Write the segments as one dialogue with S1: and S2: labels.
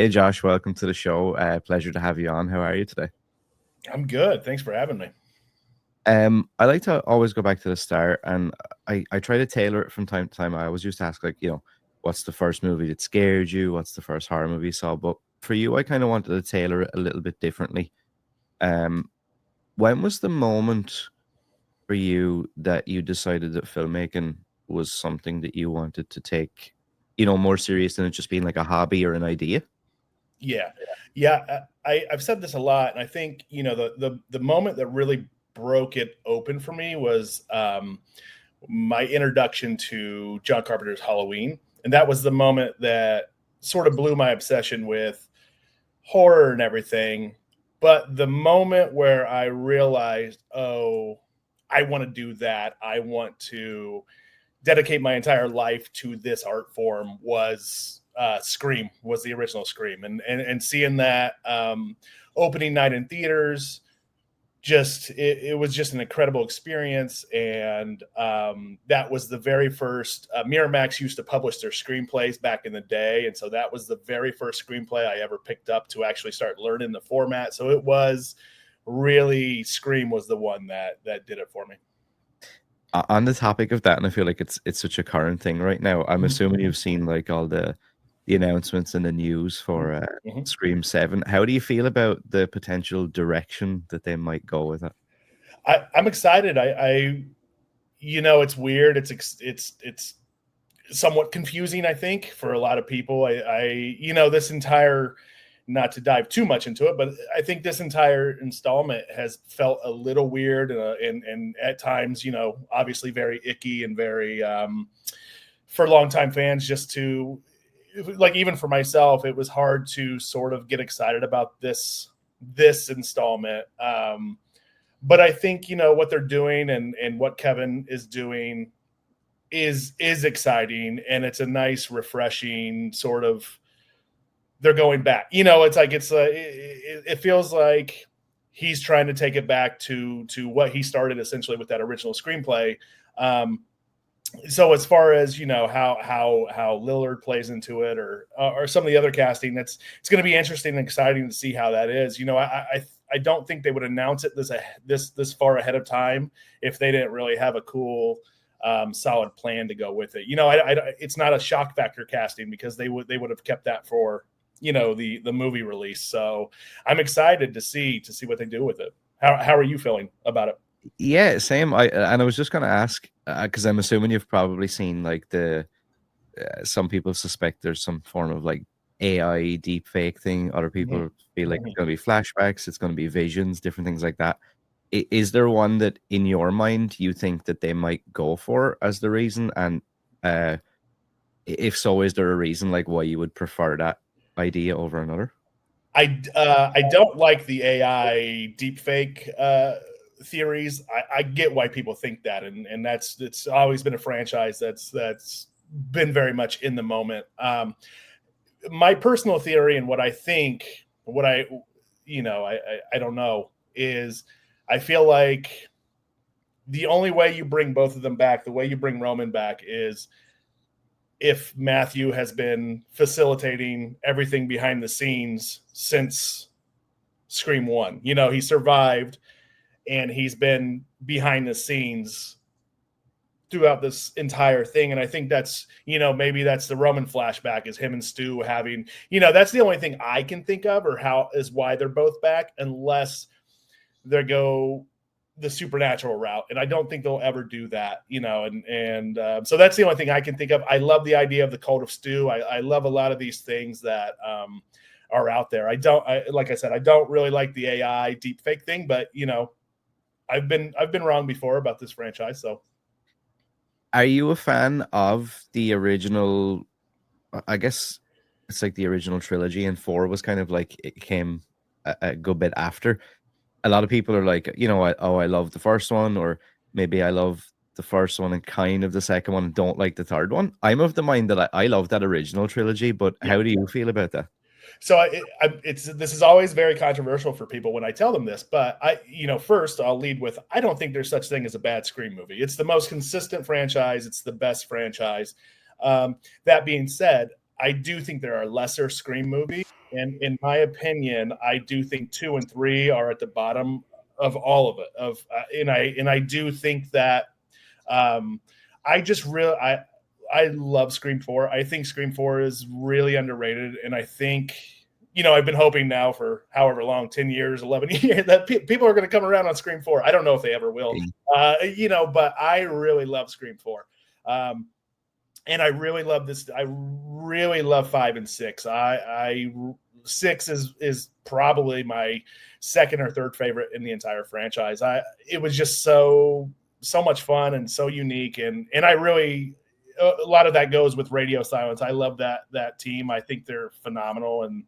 S1: Hey Josh, welcome to the show. Pleasure to have you on. How are you today?
S2: I'm good. Thanks for having me.
S1: I like to always go back to the start, and I try to tailor it from time to time. I always used to ask, like, what's the first movie that scared you? What's the first horror movie you saw? But for you, I kind of wanted to tailor it a little bit differently. Um, when was the moment for you that you decided that filmmaking was something that you wanted to take, more serious than it just being like a hobby or an idea?
S2: Yeah, yeah. I've said this a lot, and I think the moment that really broke it open for me was my introduction to John Carpenter's Halloween, and that was the moment that sort of blew my obsession with horror and everything. But the moment where I realized, oh, I want to do that. I want to dedicate my entire life to this art form was Scream, was the original Scream, and seeing that opening night in theaters, just it was just an incredible experience. And that was the very first. Miramax used to publish their screenplays back in the day, and so that was the very first screenplay I ever picked up to actually start learning the format. So it was really Scream was the one that did it for me.
S1: On the topic of that, and I feel like it's such a current thing right now. I'm assuming you've seen like all the announcements in the news for
S2: Mm-hmm.
S1: Scream 7. How do you feel about the potential direction that they might go with it?
S2: I'm excited. It's weird. It's somewhat confusing, I think, for a lot of people. This entire, not to dive too much into it, but I think this entire installment has felt a little weird and at times, obviously very icky and very for longtime fans. Just to like, even for myself, it was hard to sort of get excited about this installment. But I think what they're doing and what Kevin is doing is exciting, and it's a nice, refreshing sort of. They're going back. It's like it feels like he's trying to take it back to what he started essentially with that original screenplay. So as far as how Lillard plays into it, or some of the other casting, it's going to be interesting and exciting to see how that is. I don't think they would announce it this far ahead of time if they didn't really have a cool, solid plan to go with it. It's not a shock factor casting because they would have kept that for the movie release. So I'm excited to see what they do with it. How are you feeling about it?
S1: Yeah, same. I was just gonna ask because I'm assuming you've probably seen like the some people suspect there's some form of like AI deep fake thing. Other
S2: Mhm.
S1: people feel like it's gonna be flashbacks, it's gonna be visions, different things like that. Is there one that in your mind you think that they might go for as the reason? And uh, if so, is there a reason like why you would prefer that idea over another?
S2: I don't like the AI deepfake theories. I get why people think that, and it's always been a franchise that's been very much in the moment. My personal theory and what I think, what I don't know, is I feel like the only way you bring both of them back, the way you bring Roman back, is if Matthew has been facilitating everything behind the scenes since Scream 1. He survived and he's been behind the scenes throughout this entire thing. And I think that's, maybe that's the Roman flashback is him and Stu having, that's the only thing I can think of, or how is why they're both back, unless they go the supernatural route. And I don't think they'll ever do that, and so that's the only thing I can think of. I love the idea of the cult of Stu. I love a lot of these things that are out there. Like I said, I don't really like the AI deepfake thing, but I've been wrong before about this franchise. So
S1: Are you a fan of the original? I guess it's like the original trilogy, and four was kind of like it came a good bit after. A lot of people are like, I love the first one, or maybe I love the first one and kind of the second one and don't like the third one. I'm of the mind that I love that original trilogy, but
S2: yeah.
S1: how do you feel about that?
S2: So this is always very controversial for people when I tell them this, but first I'll lead with, I don't think there's such thing as a bad Scream movie. It's the most consistent franchise. It's the best franchise. That being said, I do think there are lesser Scream movies, and in my opinion, I do think 2 and 3 are at the bottom of all of it. And I do think that um, I just really I love Scream 4. I think Scream 4 is really underrated, and I think I've been hoping now for however long, 10 years, 11 years, that people are going to come around on Scream 4. I don't know if they ever will, but I really love Scream 4. And I really love this. I really love 5 and 6. I 6 is probably my second or third favorite in the entire franchise. It was just so much fun and so unique, and I really, a lot of that goes with Radio Silence. I love that team. I think they're phenomenal, and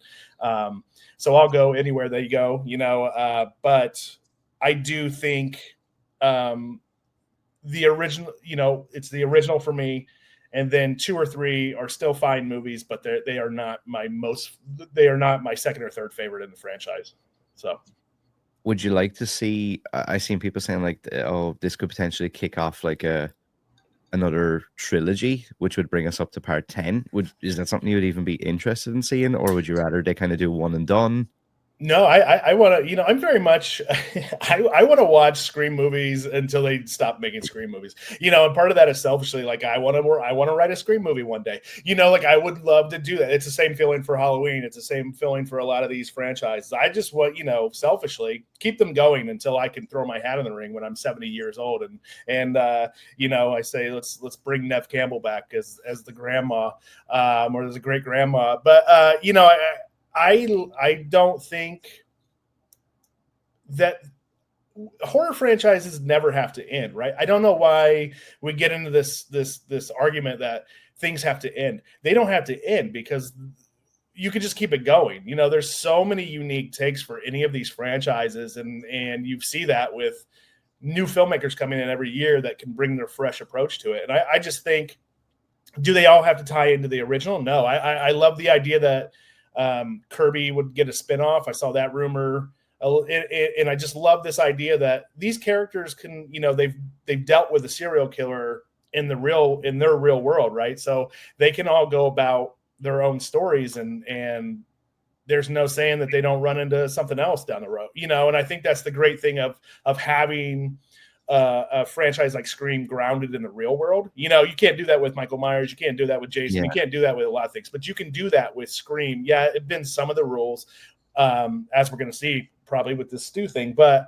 S2: so I'll go anywhere they go. But I do think the original. It's the original for me. And then 2 or 3 are still fine movies, but they are not my second or third favorite in the franchise. So,
S1: would you like to see? I've seen people saying like, "Oh, this could potentially kick off like another trilogy, which would bring us up to part 10." Is that something you would even be interested in seeing, or would you rather they kind of do one and done?
S2: No, I want to, I'm very much, I want to watch Scream movies until they stop making Scream movies, and part of that is selfishly, like, I want to write a Scream movie one day, like I would love to do that. It's the same feeling for Halloween. It's the same feeling for a lot of these franchises. I just want, selfishly keep them going until I can throw my hat in the ring when I'm 70 years old. And I say, let's bring Neve Campbell back as the grandma, or as a great grandma. But, I don't think that horror franchises never have to end, right? I don't know why we get into this argument that things have to end. They don't have to end because you can just keep it going. There's so many unique takes for any of these franchises, and you see that with new filmmakers coming in every year that can bring their fresh approach to it. And I just think, do they all have to tie into the original? No. I love the idea that Kirby would get a spinoff. I saw that rumor, and I just love this idea that these characters can, they've dealt with a serial killer in their real world, right? So they can all go about their own stories, and there's no saying that they don't run into something else down the road, And I think that's the great thing of having a franchise like Scream grounded in the real world. You can't do that with Michael Myers. You can't do that with Jason. You can't do that with a lot of things, but you can do that with Scream. Yeah, it bends some of the rules, as we're going to see probably with this Stu thing. But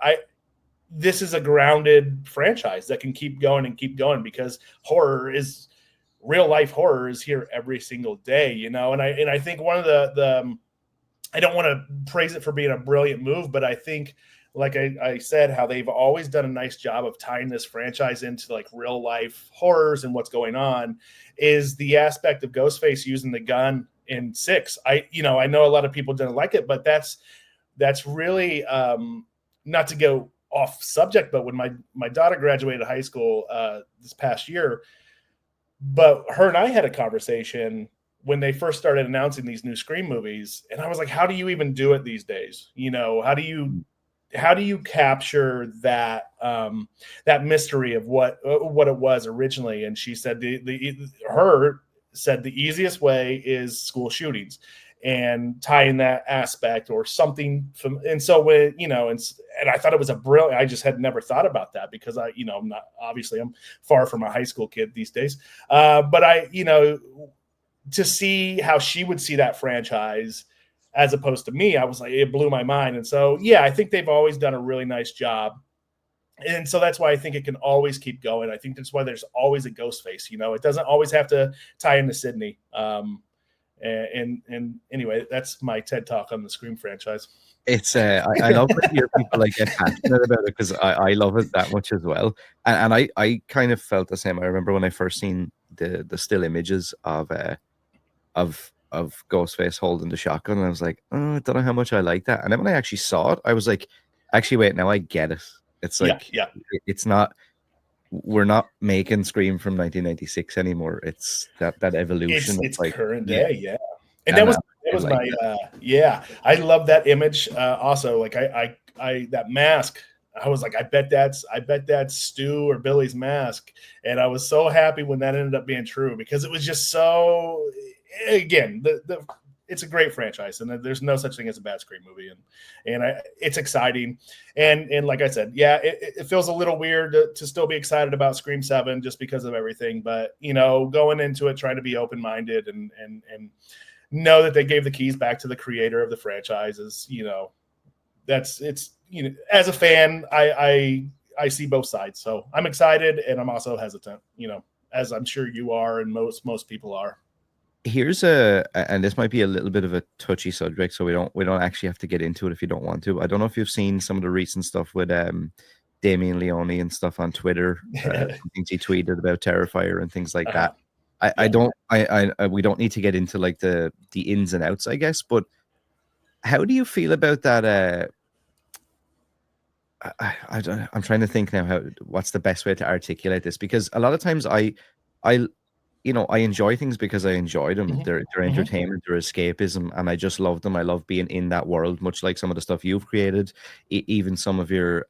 S2: this is a grounded franchise that can keep going and keep going because real life horror is here every single day. And I think one of the I don't want to praise it for being a brilliant move, but I think, like I said, how they've always done a nice job of tying this franchise into like real life horrors and what's going on is the aspect of Ghostface using the gun in 6. I know a lot of people didn't like it, but that's really, not to go off subject, but when my daughter graduated high school this past year, but her and I had a conversation when they first started announcing these new Scream movies, and I was like, how do you even do it these days? How do you capture that that mystery of what it was originally? And she said the easiest way is school shootings and tying that aspect or something from. And so when and I thought it was I just had never thought about that because I'm far from a high school kid these days, but to see how she would see that franchise as opposed to me, I was like, it blew my mind. And so, yeah, I think they've always done a really nice job. And so that's why I think it can always keep going. I think that's why there's always a Ghostface. It doesn't always have to tie into Sydney. And anyway, that's my TED Talk on the Scream franchise.
S1: It's I love to hear people like get passionate about it because I love it that much as well. And I kind of felt the same. I remember when I first seen the still images of Ghostface holding the shotgun, and I was like, oh, I don't know how much I like that. And then when I actually saw it, I was like, actually, wait, now I get it. It's like, it's not, we're not making Scream from 1996 anymore. It's that evolution.
S2: It's like current day, yeah. And that was my I love that image. Also, like I that mask. I was like, I bet that's Stu or Billy's mask, and I was so happy when that ended up being true because it was just so. again, it's a great franchise, and there's no such thing as a bad Scream movie, and it's exciting, and like I said, yeah, it feels a little weird to still be excited about Scream 7 just because of everything, but going into it trying to be open minded and know that they gave the keys back to the creator of the franchise is it's as a fan, I see both sides, so I'm excited and I'm also hesitant, as I'm sure you are and most people are.
S1: Here's and this might be a little bit of a touchy subject, so we don't actually have to get into it if you don't want to. I don't know if you've seen some of the recent stuff with Damien Leone and stuff on Twitter. Things he tweeted about Terrifier and things like that. I don't we don't need to get into like the ins and outs, I guess, but how do you feel about that? I'm trying to think now what's the best way to articulate this, because a lot of times I I enjoy things because I enjoy them.
S2: Mm-hmm.
S1: They're entertainment, they're escapism, and I just love them. I love being in that world, much like some of the stuff you've created, even some of your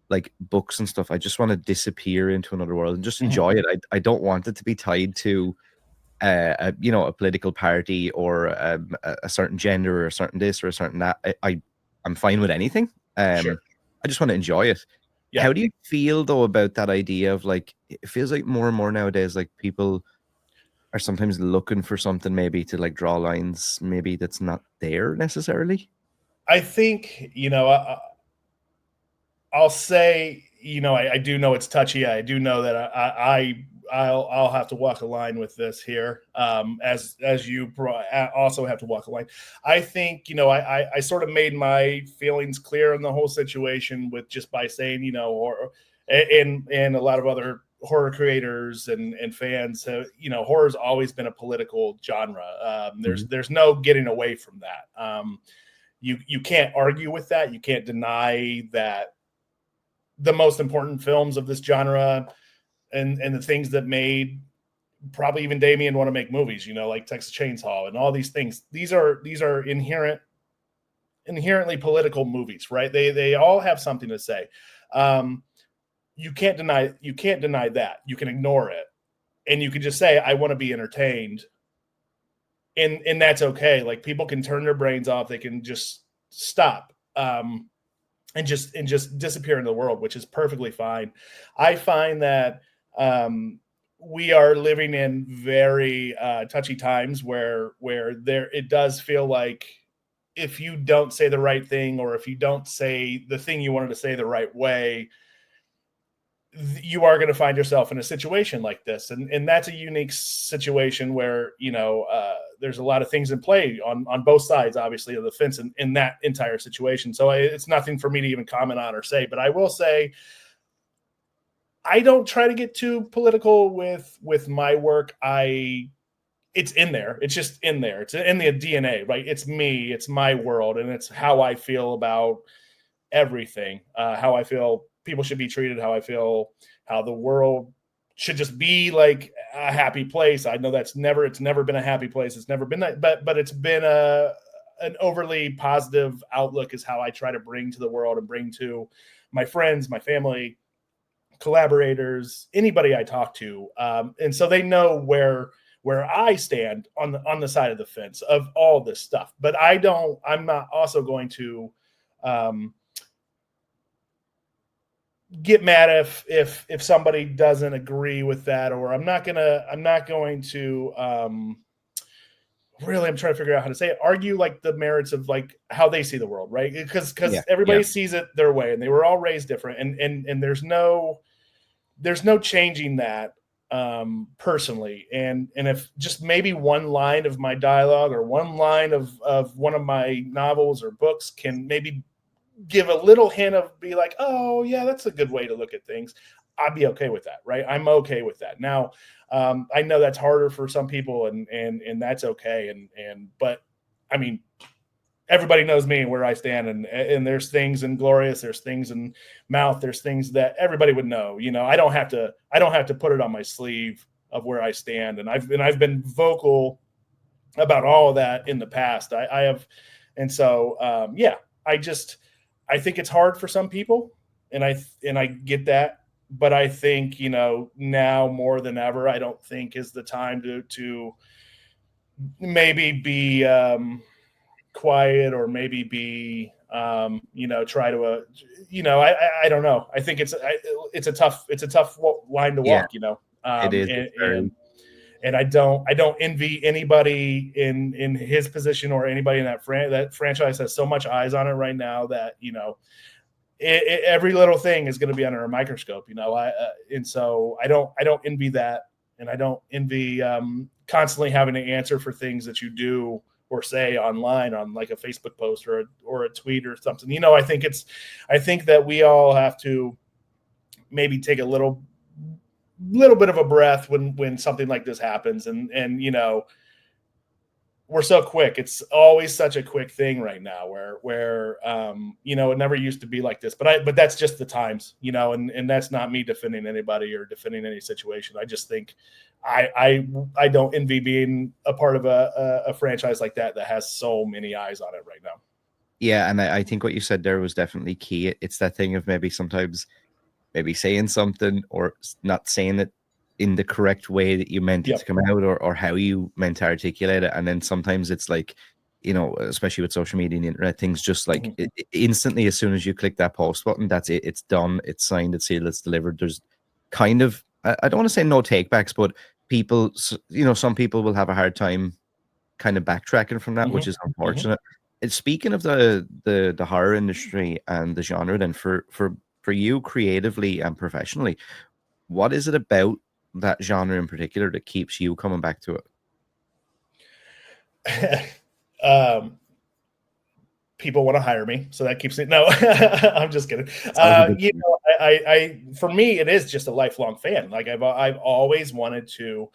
S1: like books and stuff. I just want to disappear into another world and just enjoy it. I don't want it to be tied to a political party or a certain gender or a certain this or a certain that. I'm fine with anything.
S2: Sure.
S1: I just want to enjoy it.
S2: Yeah.
S1: How do you feel though about that idea of like, it feels like more and more nowadays, like people are sometimes looking for something maybe to like draw lines, maybe that's not there necessarily?
S2: I think, I'll say, I do know it's touchy. I do know that I'll have to walk a line with this here, as you also have to walk a line. I think, I sort of made my feelings clear in the whole situation with just by saying, horror, and a lot of other horror creators and fans have, horror's always been a political genre. There's no getting away from that. You can't argue with that. You can't deny that the most important films of this genre and the things that made probably even Damien want to make movies, like Texas Chainsaw and all these things. These are inherently political movies, right? They all have something to say. You can't deny that. You can ignore it. And you can just say, I want to be entertained. And that's okay. Like, people can turn their brains off. They can just stop. And just disappear into the world, which is perfectly fine. I find that we are living in very touchy times where it does feel like if you don't say the right thing, or if you don't say the thing you wanted to say the right way, you are going to find yourself in a situation like this. And that's a unique situation where, there's a lot of things in play on both sides, obviously, of the fence in that entire situation. So it's nothing for me to even comment on or say, but I will say, I don't try to get too political with my work. It's in there. It's just in there. It's in the DNA, right? It's me, it's my world. And it's how I feel about everything, how I feel people should be treated, how I feel, how the world should just be like a happy place. I know it's never been a happy place. It's never been that, but it's been an overly positive outlook is how I try to bring to the world and bring to my friends, my family, collaborators, anybody I talk to. And so they know where I stand on the side of the fence of all this stuff, but I'm not also going to, get mad if somebody doesn't agree with that, or I'm not going to really, I'm trying to figure out how to say it, argue like the merits of like how they see the world, right? Because everybody sees it their way, and they were all raised different, and there's no changing that personally. And if just maybe one line of my dialogue or one line of one of my novels or books can maybe give a little hint of be like, oh yeah, that's a good way to look at things, I'd be okay with that, right? I'm okay with that. Now, I know that's harder for some people, and that's okay. But I mean, everybody knows me and where I stand, and there's things in Glorious, there's things in Mouth, there's things that everybody would know. I don't have to put it on my sleeve of where I stand, and I've been vocal about all of that in the past. I have, and so I think it's hard for some people, and I get that, but I think now more than ever, I don't think is the time to maybe be quiet, or maybe be try to I don't know. I think it's a tough line to
S1: Yeah,
S2: walk,
S1: it is.
S2: and
S1: It's very.
S2: I don't envy anybody in his position, or anybody in that franchise has so much eyes on it right now that every little thing is going to be under a microscope, and so I don't envy that, and I don't envy constantly having to answer for things that you do or say online on like a Facebook post or a tweet or something. I think that we all have to maybe take a little bit of a breath when something like this happens, and we're so quick. It's always such a quick thing right now where it never used to be like this, but that's just the times, and that's not me defending anybody or defending any situation. I just think I don't envy being a part of a franchise like that has so many eyes on it right now.
S1: Yeah, and I think what you said there was definitely key. It's that thing of maybe sometimes maybe saying something or not saying it in the correct way that you meant it to
S2: Yep.
S1: come out, or how you meant to articulate it. And then sometimes it's like, especially with social media and the internet, things just like
S2: Mm-hmm.
S1: instantly, as soon as you click that post button, that's it. It's done. It's signed. It's sealed. It's delivered. There's kind of, I don't want to say no takebacks, but people, some people will have a hard time kind of backtracking from that, which
S2: Mm-hmm.
S1: is
S2: Mm-hmm.
S1: unfortunate. And speaking of the horror industry and the genre, then for you creatively and professionally, what is it about that genre in particular that keeps you coming back to
S2: um, People want to hire me, so that keeps it. No, I'm just kidding.
S1: It's always a good thing.
S2: For me, it is just a lifelong fan. Like I've always wanted to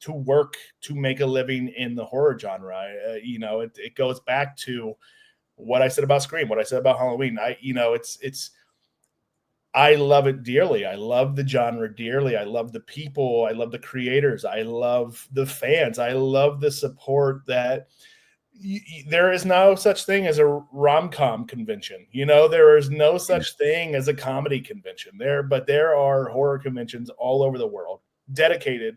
S2: work to make a living in the horror genre. It goes back to what I said about Scream, what I said about Halloween. I love it dearly. I love the genre dearly. I love the people. I love the creators. I love the fans. I love the support that there is no such thing as a rom-com convention. There is no such thing as a comedy convention but there are horror conventions all over the world dedicated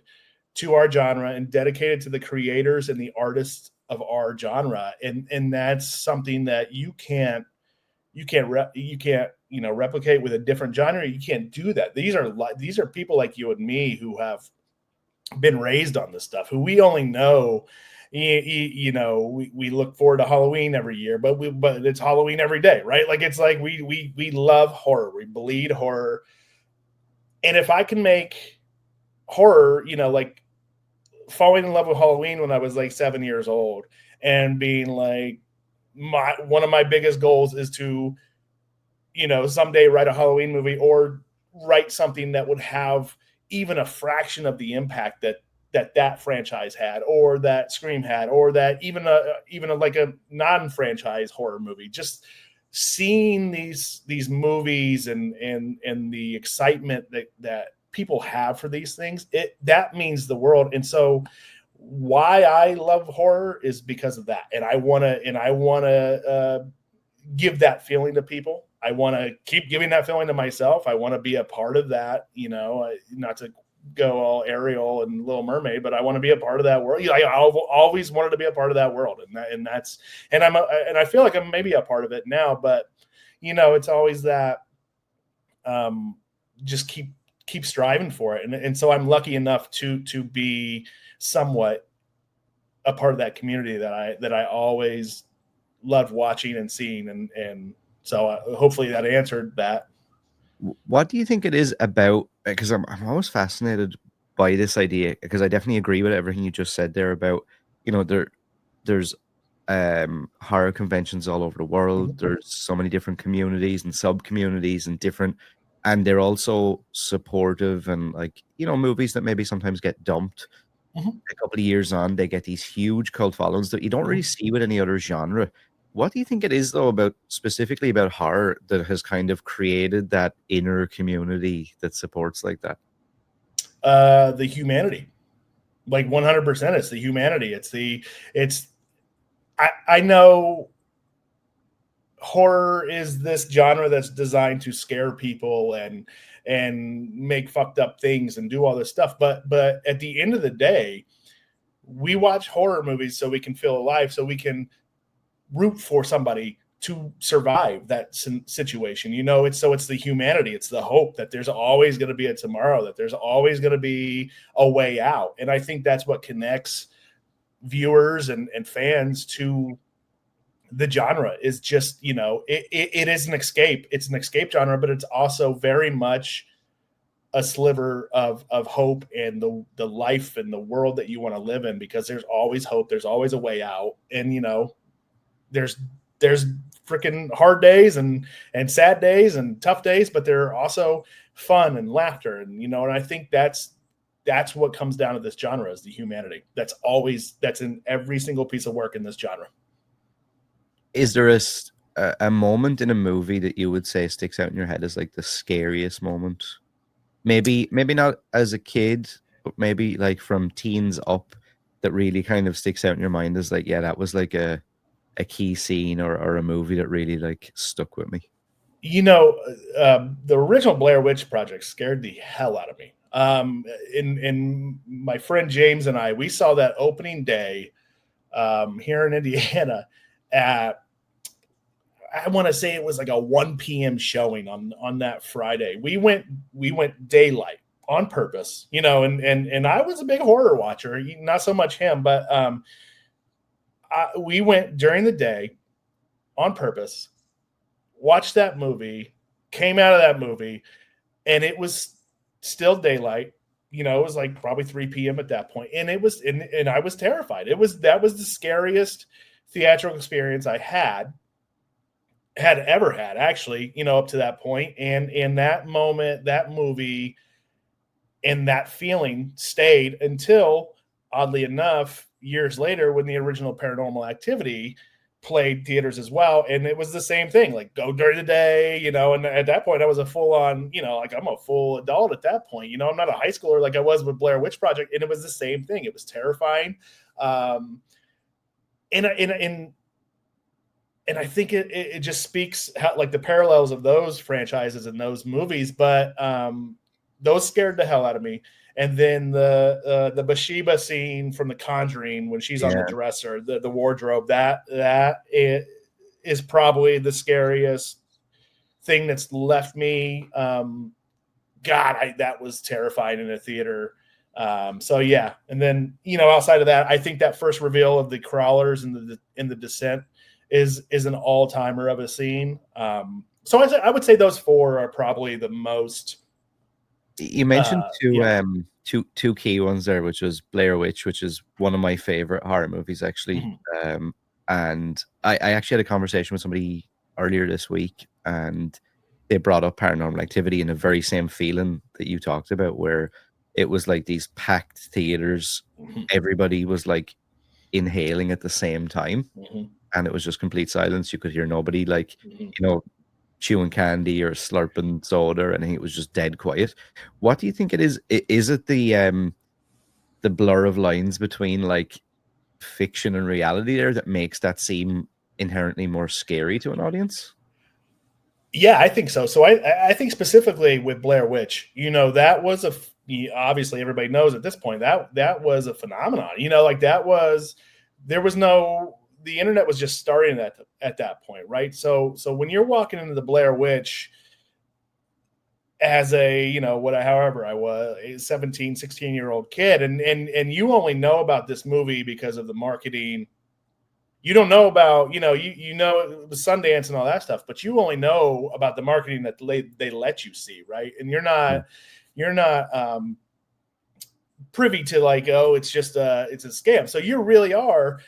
S2: to our genre and dedicated to the creators and the artists of our genre. And that's something that you can't replicate with a different genre. You can't do that. These are people like you and me who have been raised on this stuff, who we only know. We look forward to Halloween every year, but it's Halloween every day, right? Like it's like we love horror, we bleed horror, and if I can make horror, like falling in love with Halloween when I was like 7 years old, and being like one of my biggest goals is to someday write a Halloween movie, or write something that would have even a fraction of the impact that franchise had, or that Scream had, or that like a non-franchise horror movie. Just seeing these movies and the excitement that people have for these things, that means the world. And so why I love horror is because of that. And I want to give that feeling to people. I want to keep giving that feeling to myself. I want to be a part of that, not to go all Ariel and Little Mermaid, but I want to be a part of that world. I've always wanted to be a part of that world. And I feel like I'm maybe a part of it now, but it's always that, just keep striving for it. And so I'm lucky enough to be somewhat a part of that community that I always loved watching and seeing. And so hopefully that answered that.
S1: What do you think it is about? Because I'm always fascinated by this idea, because I definitely agree with everything you just said there about, there's horror conventions all over the world.
S2: Mm-hmm.
S1: There's so many different communities and sub communities and different, and they're also supportive, and like, movies that maybe sometimes get dumped
S2: Mm-hmm.
S1: a couple of years on, they get these huge cult followings that you don't really
S2: Mm-hmm.
S1: see with any other genre. What do you think it is, though, about specifically about horror that has kind of created that inner community that supports like that?
S2: The humanity, like 100%. It's the humanity. I know horror is this genre that's designed to scare people and make fucked up things and do all this stuff. But at the end of the day, we watch horror movies so we can feel alive, so we can root for somebody to survive that situation. It's the humanity, it's the hope that there's always going to be a tomorrow, that there's always going to be a way out. And I think that's what connects viewers and fans to the genre, is just, it is an escape. It's an escape genre, but it's also very much a sliver of hope and the life and the world that you want to live in, because there's always hope. There's always a way out. And, there's freaking hard days and sad days and tough days, but there are also fun and laughter. And, and I think that's what comes down to this genre, is the humanity. That's in every single piece of work in this genre.
S1: Is there a moment in a movie that you would say sticks out in your head as like the scariest moment? Maybe not as a kid, but maybe like from teens up, that really kind of sticks out in your mind as like, yeah, that was like a key scene or a movie that really like stuck with me.
S2: The original Blair Witch Project scared the hell out of me. In my friend James and we saw that opening day here in Indiana at, I want to say it was like a 1 p.m. showing on that Friday. We went daylight on purpose, and I was a big horror watcher, not so much him, but we went during the day on purpose, watched that movie, came out of that movie, and it was still daylight. It was like probably 3 p.m. at that point. And and I was terrified. That was the scariest theatrical experience I had ever had, actually, up to that point. And in that moment, that movie and that feeling stayed until, oddly enough, years later, when the original Paranormal Activity played theaters as well. And it was the same thing, like go during the day, and at that point I was a full on, like I'm a full adult at that point, I'm not a high schooler like I was with Blair Witch Project. And it was the same thing. It was terrifying. And I think it just speaks how, like, the parallels of those franchises and those movies, but those scared the hell out of me. And then the Bathsheba scene from The Conjuring, when she's on the dresser, the wardrobe, that is probably the scariest thing that's left me. That was terrifying in a theater. So yeah. And then, outside of that, I think that first reveal of the crawlers in the descent is an all-timer of a scene. So I would say those four are probably the most.
S1: You mentioned two key ones there, which was Blair Witch, which is one of my favorite horror movies, actually. Mm-hmm. And I actually had a conversation with somebody earlier this week, and they brought up Paranormal Activity in the very same feeling that you talked about, where it was like these packed theaters. Mm-hmm. Everybody was like inhaling at the same time. Mm-hmm. And it was just complete silence. You could hear nobody, like, mm-hmm. Chewing candy or slurping soda or anything. It was just dead quiet. What do you think it is? Is it the blur of lines between like fiction and reality there that makes that seem inherently more scary to an audience?
S2: Yeah, I think so. So I think specifically with Blair Witch, that was obviously everybody knows at this point that was a phenomenon. The internet was just starting at that point, right? So when you're walking into the Blair Witch as however I was, a 17, 16-year-old kid, and you only know about this movie because of the marketing. You don't know about, you know the Sundance and all that stuff, but you only know about the marketing that they let you see, right? And you're not privy to like, oh, it's just it's a scam. So you really are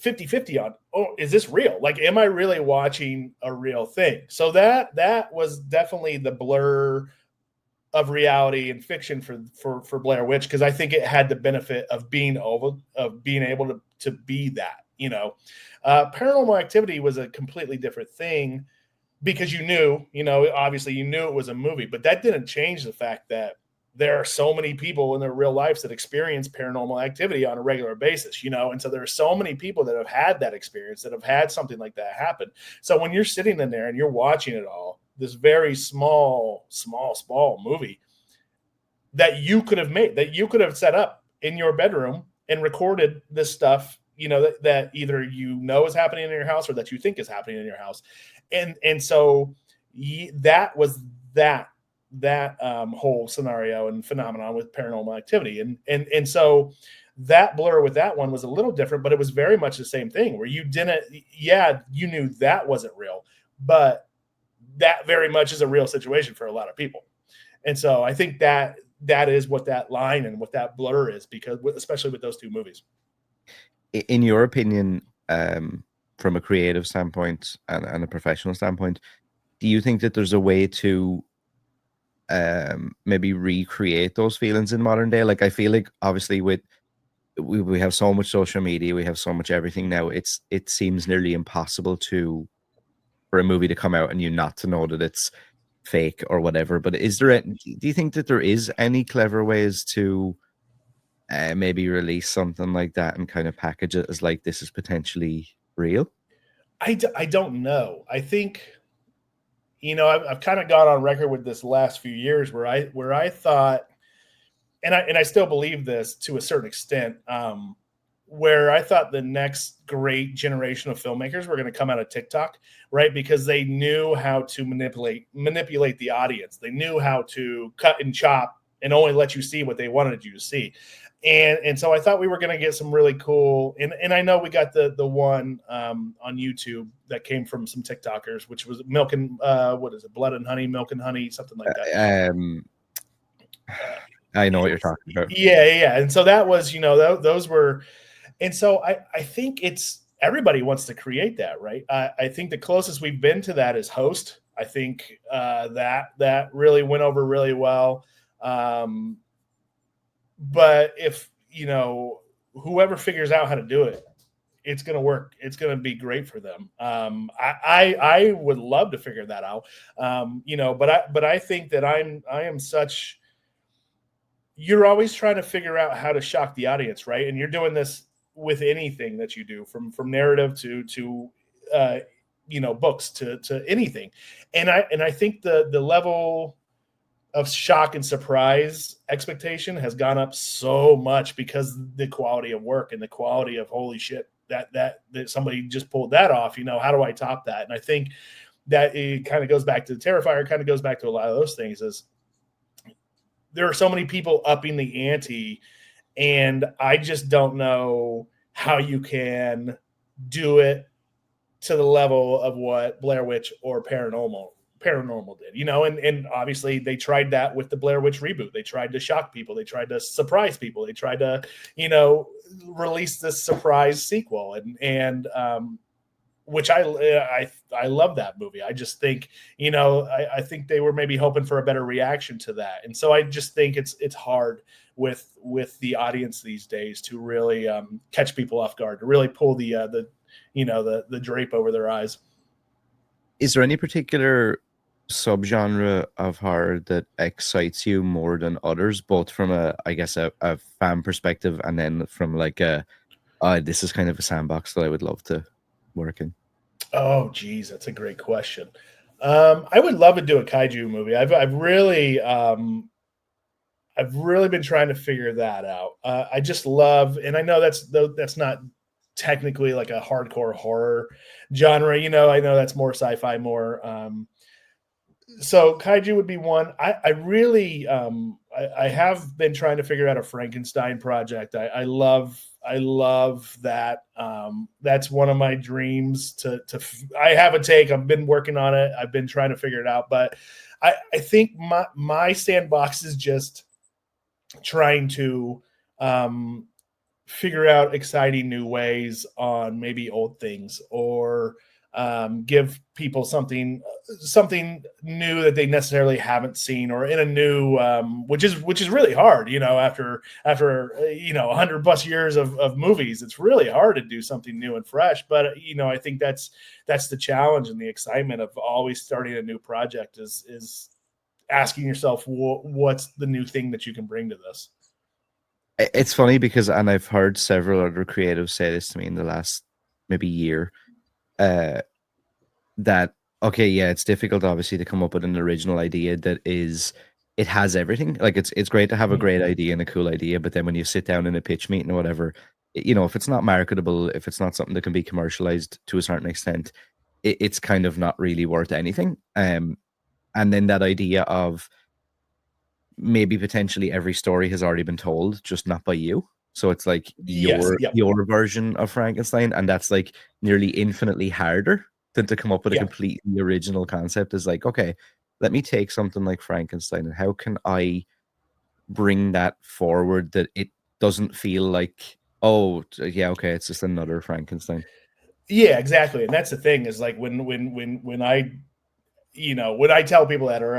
S2: 50-50 on, oh, is this real? Like, am I really watching a real thing? So that was definitely the blur of reality and fiction for Blair Witch, because I think it had the benefit of being able to be that. Paranormal Activity was a completely different thing, because obviously you knew it was a movie, but that didn't change the fact that there are so many people in their real lives that experience paranormal activity on a regular basis, and so there are so many people that have had that experience, that have had something like that happen. So when you're sitting in there and you're watching it all, this very small movie that you could have made, that you could have set up in your bedroom and recorded this stuff, that either is happening in your house or that you think is happening in your house. And so that was that whole scenario and phenomenon with paranormal activity. And so that blur with that one was a little different, but it was very much the same thing where you knew that wasn't real, but that very much is a real situation for a lot of people. And so I think that is what that line and what that blur is, because especially with those two movies.
S1: In your opinion, from a creative standpoint and a professional standpoint, do you think that there's a way to maybe recreate those feelings in modern day? Like, I feel like obviously we have so much social media, we have so much everything now. It seems nearly impossible for a movie to come out and you not to know that it's fake or whatever. But do you think that there is any clever ways to maybe release something like that and kind of package it as like this is potentially real?
S2: I don't know. I think, I've kind of gone on record with this last few years where I thought, and I still believe this to a certain extent, where I thought the next great generation of filmmakers were going to come out of TikTok, right? Because they knew how to manipulate the audience. They knew how to cut and chop and only let you see what they wanted you to see. And so I thought we were going to get some really cool, and I know we got the one on YouTube that came from some TikTokers, which was milk and what is it, blood and honey, milk and honey, something like that.
S1: I know what you're talking about.
S2: Yeah. And so that was, those were, and so I think everybody wants to create that, right? I think the closest we've been to that is Host. I think that really went over really well. But if, whoever figures out how to do it, it's going to work. It's going to be great for them. I would love to figure that out. But I think that I am such, you're always trying to figure out how to shock the audience, right? And you're doing this with anything that you do, from narrative to books to anything. And I think the level of shock and surprise expectation has gone up so much because the quality of work and the quality of, holy shit, that somebody just pulled that off. How do I top that? And I think that it kind of goes back to the Terrifier, kind of goes back to a lot of those things, is there are so many people upping the ante, and I just don't know how you can do it to the level of what Blair Witch or Paranormal did, and obviously they tried that with the Blair Witch reboot. They tried to shock people. They tried to surprise people. They tried to, release this surprise sequel. And which I love that movie. I just think, I think they were maybe hoping for a better reaction to that. And so I just think it's hard with the audience these days to really catch people off guard, to really pull the drape over their eyes.
S1: Is there any particular subgenre of horror that excites you more than others, both from a fan perspective and then from like this is kind of a sandbox that I would love to work in?
S2: Oh geez, that's a great question. I would love to do a kaiju movie. I've really been trying to figure that out. I just love, and I know that's not technically like a hardcore horror genre. I know that's more sci-fi, more. So kaiju would be one. I really, I have been trying to figure out a Frankenstein project. I love that. That's one of my dreams I have a take. I've been working on it. I've been trying to figure it out, but I think my sandbox is just trying to figure out exciting new ways on maybe old things, or give people something new that they necessarily haven't seen, or in a new, which is really hard, after 100 plus years of movies, it's really hard to do something new and fresh. But I think that's the challenge and the excitement of always starting a new project is asking yourself, what's the new thing that you can bring to this.
S1: It's funny because, and I've heard several other creatives say this to me in the last maybe year, that, okay, yeah, it's difficult obviously to come up with an original idea that is it has everything. Like it's great to have a
S2: Mhm.
S1: great idea and a cool idea, but then when you sit down in a pitch meeting or whatever, if it's not marketable, if it's not something that can be commercialized to a certain extent, it's kind of not really worth anything. And then that idea of maybe potentially every story has already been told, just not by you. So it's like
S2: Yes. Yep.
S1: your version of Frankenstein, and that's like nearly infinitely harder than to come up with a
S2: Yeah.
S1: completely original concept. Is like, okay, let me take something like Frankenstein and how can I bring that forward that it doesn't feel like, oh yeah, okay, it's just another Frankenstein.
S2: Yeah, exactly. And that's the thing is like when I when I tell people that, or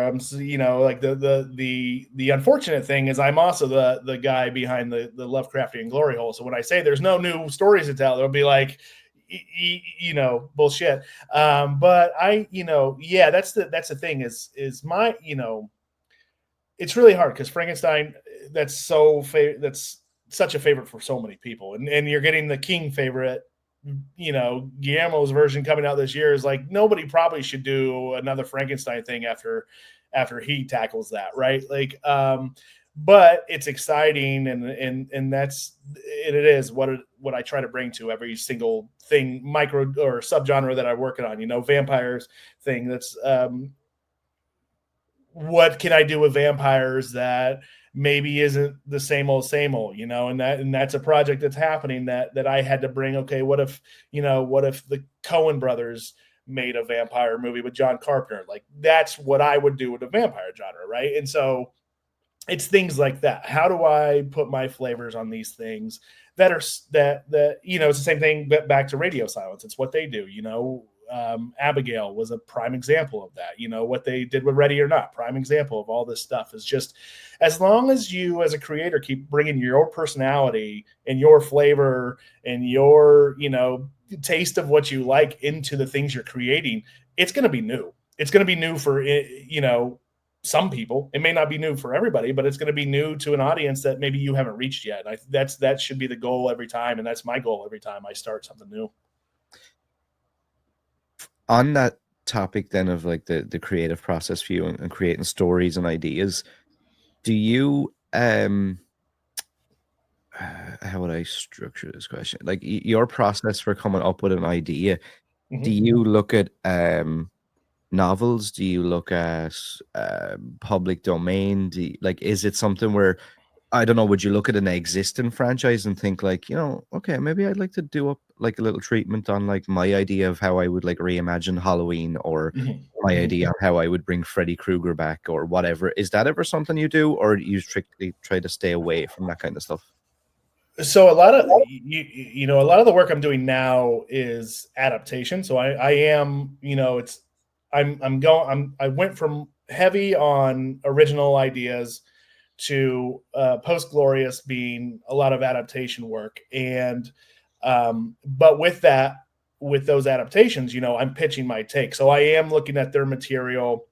S2: like the unfortunate thing is I'm also the guy behind the Lovecraftian glory hole. So when I say there's no new stories to tell, they'll be like, bullshit. But yeah, that's the thing is my it's really hard because Frankenstein that's such a favorite for so many people, and you're getting the King favorite. Guillermo's version coming out this year is like nobody probably should do another Frankenstein thing after he tackles that, right? Like, but it's exciting, and it is what I try to bring to every single thing, micro or subgenre that I'm working on. Vampires thing. That's what can I do with vampires that maybe isn't the same old, and that's a project that's happening that I had to bring. Okay, what if the Coen brothers made a vampire movie with John Carpenter? Like that's what I would do with a vampire genre, right? And so it's things like that. How do I put my flavors on these things that are that it's the same thing, but back to Radio Silence. It's what they do. Abigail was a prime example of that. What they did with Ready or Not, prime example of all this stuff is just as long as you as a creator keep bringing your personality and your flavor and your taste of what you like into the things you're creating, it's going to be new. It's going to be new for some people. It may not be new for everybody, but it's going to be new to an audience that maybe you haven't reached yet. That should be the goal every time, and that's my goal every time I start something new.
S1: On that topic then of like the creative process for you and creating stories and ideas, do you how would I structure this question? Like your process for coming up with an idea, do
S2: Mm-hmm.
S1: you look at novels? Do you look at public domain? Like, is it something where, I don't know, would you look at an existing franchise and think like, okay, maybe I'd like to do up like a little treatment on like my idea of how I would like reimagine Halloween, or
S2: Mm-hmm.
S1: my
S2: Mm-hmm.
S1: idea on how I would bring Freddy Krueger back or whatever? Is that ever something you do, or do you strictly try to stay away from that kind of stuff?
S2: So a lot of the work I'm doing now is adaptation. So I am, it's I went from heavy on original ideas to post glorious being a lot of adaptation work, and but with those adaptations, I'm pitching my take. So I am looking at their material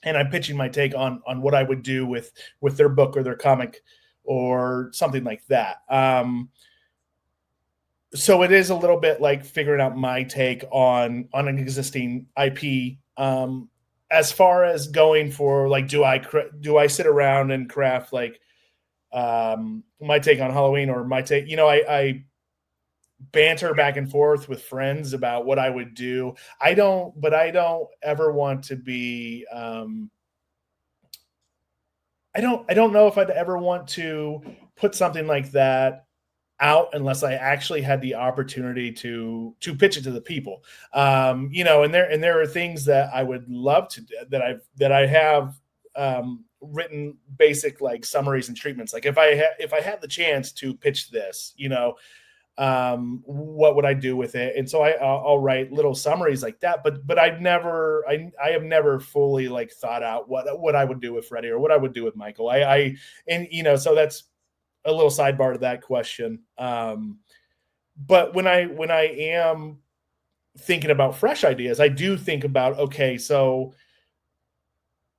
S2: and I'm pitching my take on what I would do with their book or their comic or something like that. So it is a little bit like figuring out my take on an existing IP. As far as going for like, do I sit around and craft like my take on Halloween, or my take? I banter back and forth with friends about what I would do. I don't ever want to be. I don't know if I'd ever want to put something like that out unless I actually had the opportunity to pitch it to the people. And there are things that I would love to do, that I have written basic like summaries and treatments. Like if I had the chance to pitch this, what would I do with it? And so I'll write little summaries like that. But I have never fully like thought out what I would do with Freddie or what I would do with Michael. And so that's a little sidebar to that question. But when I am thinking about fresh ideas, I do think about, okay, so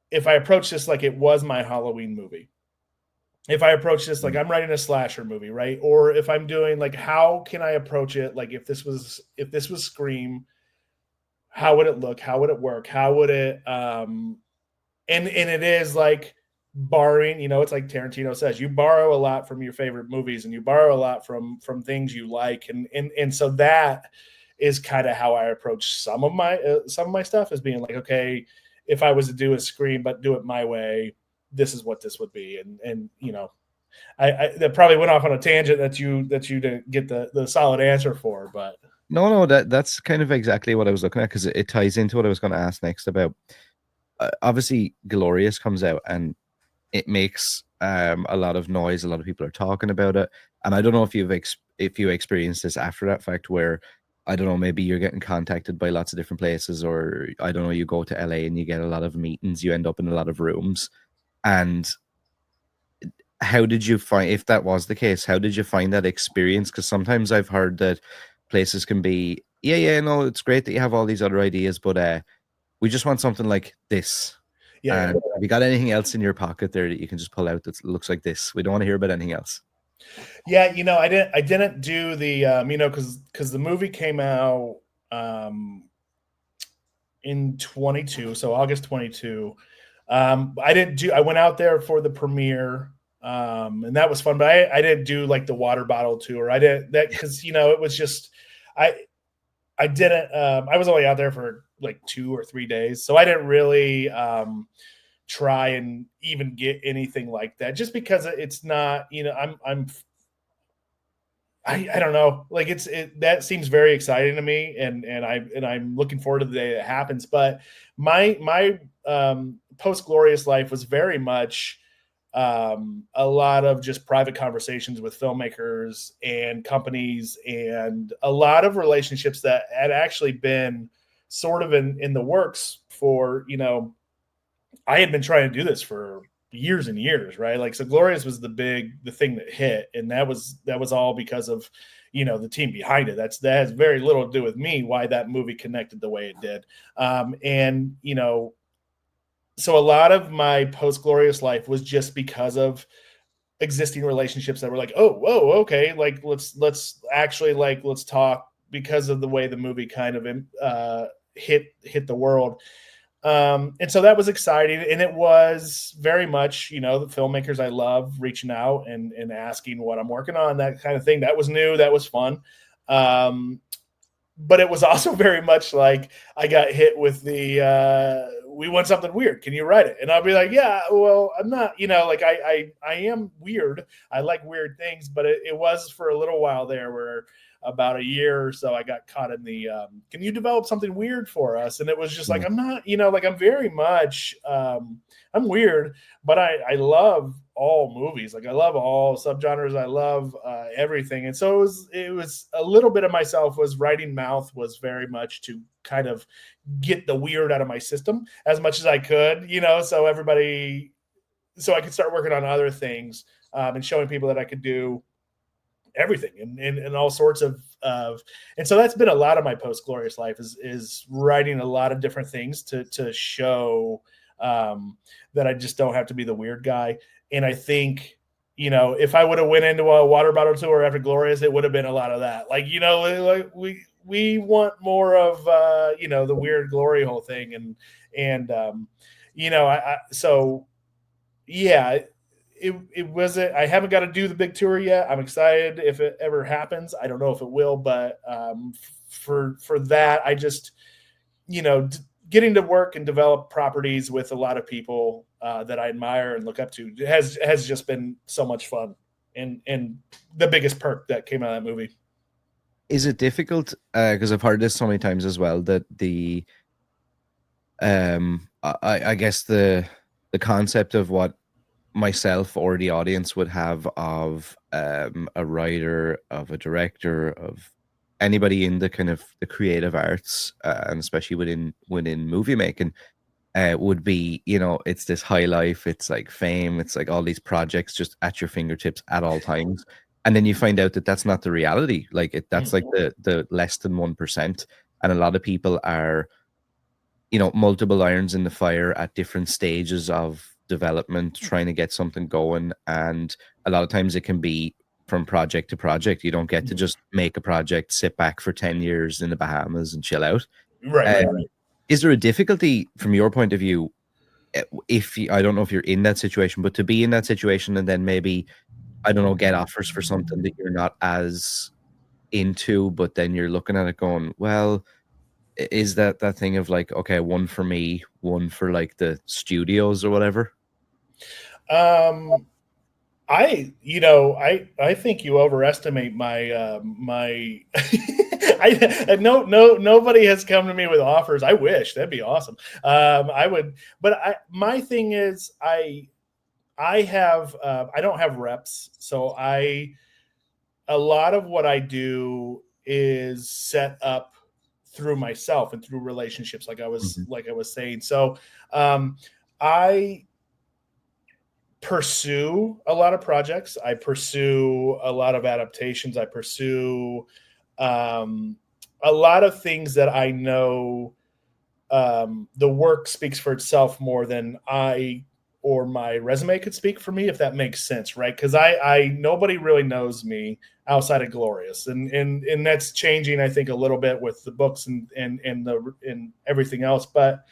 S2: if I approach this like it was my Halloween movie, if I approach this like I'm writing a slasher movie, right? Or if I'm doing like, how can I approach it? Like if this was Scream, how would it look? How would it work? How would it and it is like borrowing, it's like Tarantino says, you borrow a lot from your favorite movies, and you borrow a lot from things you like, and so that is kind of how I approach some of my stuff, is being like, okay, if I was to do a screen but do it my way, this is what this would be. And I that probably went off on a tangent that you didn't get the solid answer for, but
S1: No, that's kind of exactly what I was looking at, because it ties into what I was going to ask next about. Obviously, Glorious comes out and it makes a lot of noise. A lot of people are talking about it, and I don't know if if you experienced this after that fact, where I don't know, maybe you're getting contacted by lots of different places, or I don't know, you go to LA and you get a lot of meetings, you end up in a lot of rooms, and how did you find, if that was the case, how did you find that experience? Because sometimes I've heard that places can be, yeah, no, it's great that you have all these other ideas, but we just want something like this.
S2: yeah,
S1: And have you got anything else in your pocket there that you can just pull out that looks like this? We don't want to hear about anything else.
S2: yeah. I didn't do the because the movie came out um in 22, so August 22. I didn't do. I went out there for the premiere, and that was fun. But I didn't do like the water bottle tour. I didn't that because it was just I I didn't. I was only out there for like 2 or 3 days, so I didn't really try and even get anything like that. Just because it's not. I don't know. Like that seems very exciting to me, and I'm looking forward to the day that happens. But my post glorious life was very much a lot of just private conversations with filmmakers and companies, and a lot of relationships that had actually been sort of in the works for I had been trying to do this for years and years, right? Like, so Glorious was the thing that hit, and that was all because of the team behind it. That has very little to do with me, why that movie connected the way it did. And so a lot of my post Glorious life was just because of existing relationships that were like, oh, whoa, okay, like let's actually, like, let's talk, because of the way the movie kind of hit the world. And so that was exciting, and it was very much, the filmmakers I love reaching out and asking what I'm working on, that kind of thing. That was new, that was fun. But it was also very much like I got hit with the we want something weird. Can you write it? And I'll be like, yeah, well, I'm not, like I am weird. I like weird things, but it was for a little while there, where about a year or so I got caught in the can you develop something weird for us? And it was just like,
S1: Mm.
S2: I'm not, like I'm very much I'm weird, but I love all movies. Like, I love all subgenres. I love everything. And so it was a little bit of myself was writing mouth, was very much to kind of get the weird out of my system as much as I could, so I could start working on other things, and showing people that I could do everything, and all sorts of and so that's been a lot of my post glorious life, is writing a lot of different things to show that I just don't have to be the weird guy. And I think, if I would have went into a water bottle tour after Glorious, it would have been a lot of that. Like, like we want more of the weird glory hole thing, and so yeah, it wasn't. I haven't got to do the big tour yet. I'm excited if it ever happens. I don't know if it will, but for that, I just getting to work and develop properties with a lot of people that I admire and look up to has just been so much fun, and the biggest perk that came out of that movie.
S1: Is it difficult? Because I've heard this so many times as well, that I guess the concept of what myself or the audience would have of a writer, of a director, of anybody in the kind of the creative arts, and especially within movie making, would be, it's this high life, it's like fame, it's like all these projects just at your fingertips at all times. And then you find out that that's not the reality. Like that's like the less than 1%. And a lot of people are, multiple irons in the fire at different stages of development, trying to get something going. And a lot of times it can be from project to project. You don't get to just make a project, sit back for 10 years in the Bahamas and chill out.
S2: Right, right,
S1: Is there a difficulty from your point of view if you, I don't know if you're in that situation, but to be in that situation and then maybe, I don't know, get offers for something that you're not as into, but then you're looking at it going, well, is that thing of like, okay, one for me, one for like the studios or whatever?
S2: Um, I think you overestimate my. Nobody has come to me with offers. I wish that'd be awesome. I would, but my thing is, I don't have reps, so a lot of what I do is set up through myself and through relationships,
S1: Mhm.
S2: like I was saying. So um, I pursue a lot of projects. I pursue a lot of adaptations. I pursue um, a lot of things that I know the work speaks for itself more than I or my resume could speak for me, if that makes sense, right? Because I nobody really knows me outside of Glorious, and that's changing, I think, a little bit with the books and everything else. But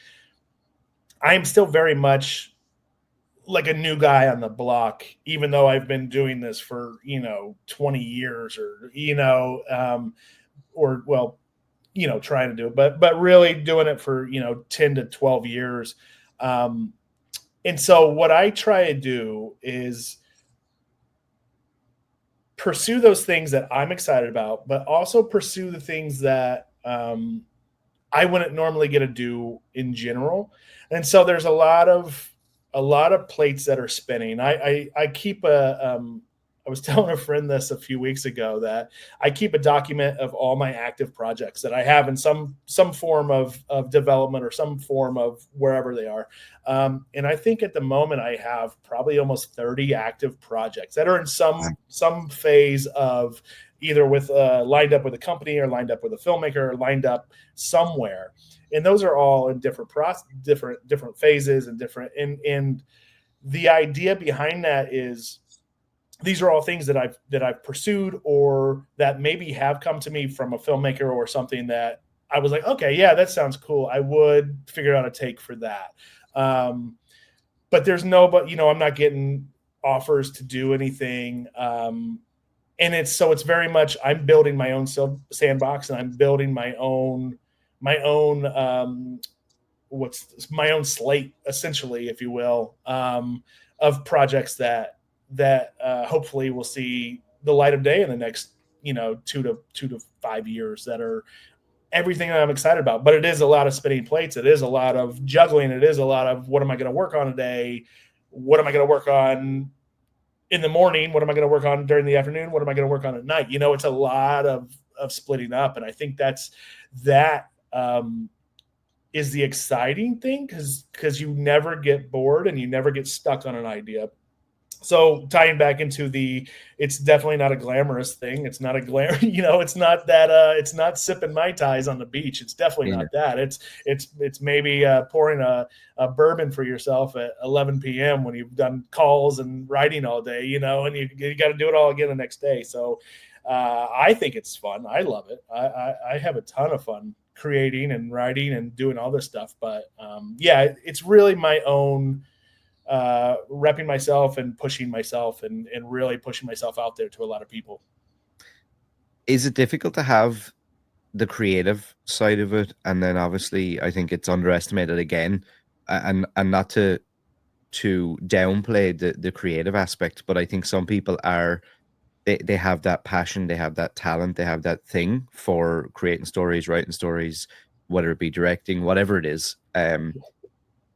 S2: I'm still very much like a new guy on the block, even though I've been doing this for 20 years, or well, trying to do it, but really doing it for 10 to 12 years. And so what I try to do is pursue those things that I'm excited about, but also pursue the things that I wouldn't normally get to do in general. And so there's a lot of plates that are spinning. I keep I was telling a friend this a few weeks ago that I keep a document of all my active projects that I have in some form of development or some form of wherever they are. And I think at the moment I have probably almost 30 active projects that are in some phase of either with lined up with a company or lined up with a filmmaker or lined up somewhere, and those are all in different phases and different, and the idea behind that is these are all things that I've pursued or that maybe have come to me from a filmmaker or something that I was like, okay, yeah, that sounds cool, I would figure out a take for that. But there's no, but I'm not getting offers to do anything. And it's very much I'm building my own sandbox, and I'm building my own what's my own slate, essentially, if you will, of projects that hopefully will see the light of day in the next 2 to 5 years, that are everything that I'm excited about. But it is a lot of spinning plates, it is a lot of juggling, it is a lot of what am I going to work on today, what am I going to work on in the morning, what am I going to work on during the afternoon, what am I going to work on at night. It's a lot of splitting up, and I think that is the exciting thing, because you never get bored and you never get stuck on an idea. So tying back into it's definitely not a glamorous thing. It's not a it's not that it's not sipping Mai Tais on the beach. It's definitely
S1: Yeah.
S2: not that. It's maybe pouring a bourbon for yourself at 11 p.m. when you've done calls and writing all day, and you got to do it all again the next day. So I think it's fun. I love it. I have a ton of fun creating and writing and doing all this stuff. But yeah, it's really my own repping myself and pushing myself, and really pushing myself out there to a lot of people.
S1: Is it difficult to have the creative side of it, and then obviously I think it's underestimated again, and not to downplay the creative aspect, but I think some people are, they have that passion, they have that talent, they have that thing for creating stories, writing stories, whether it be directing, whatever it is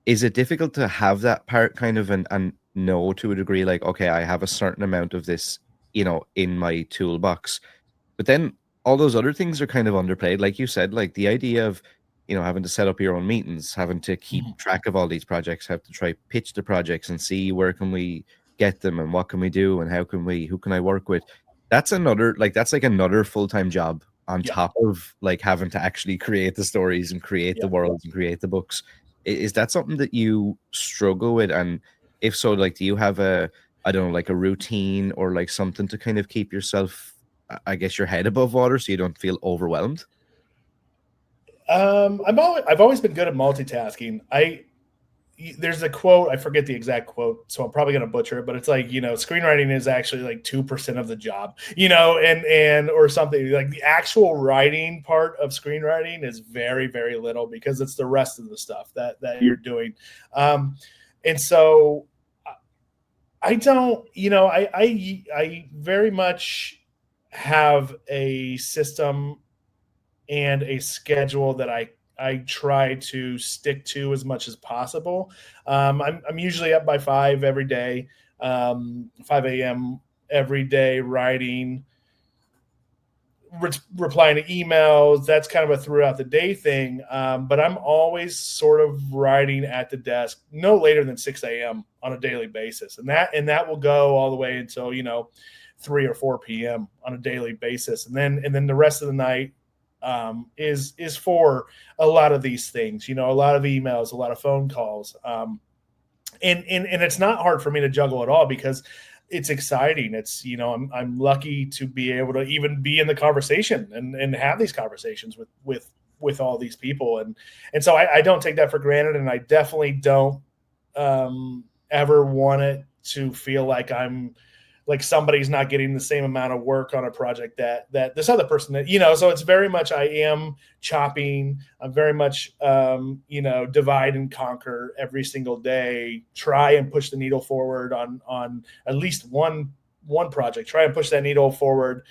S1: it difficult to have that part kind of, and know to a degree, like, okay, I have a certain amount of this, in my toolbox, but then all those other things are kind of underplayed, like you said, like the idea of, having to set up your own meetings, having to keep
S2: Mhm.
S1: track of all these projects, have to try pitch the projects and see where can we get them and what can we do and who can I work with. That's like another full-time job on
S2: Yeah,
S1: top of like having to actually create the stories and create the
S2: yeah.
S1: worlds and create the books. Is that something that you struggle with? And if so, like, do you have I don't know, like a routine or like something to kind of keep yourself, I guess, your head above water so you don't feel overwhelmed?
S2: I've always been good at multitasking. there's a quote, I forget the exact quote, so I'm probably going to butcher it, but it's like, screenwriting is actually like 2% of the job, and or something. Like the actual writing part of screenwriting is very, very little, because it's the rest of the stuff that you're doing. And so I don't, I very much have a system and a schedule that I try to stick to as much as possible. I'm usually up by 5 every day, 5 a.m. every day, writing, replying to emails. That's kind of a throughout the day thing. But I'm always sort of writing at the desk no later than 6 a.m. on a daily basis. And that will go all the way until, 3 or 4 p.m. on a daily basis. And then the rest of the night, is for a lot of these things, a lot of emails, a lot of phone calls. And it's not hard for me to juggle it all, because it's exciting. It's, I'm lucky to be able to even be in the conversation and have these conversations with all these people. And so I don't take that for granted. And I definitely don't, ever want it to feel like I'm like somebody's not getting the same amount of work on a project that this other person so it's very much, I am chopping. I'm very much, divide and conquer every single day, try and push the needle forward on at least one project, try and push that needle forward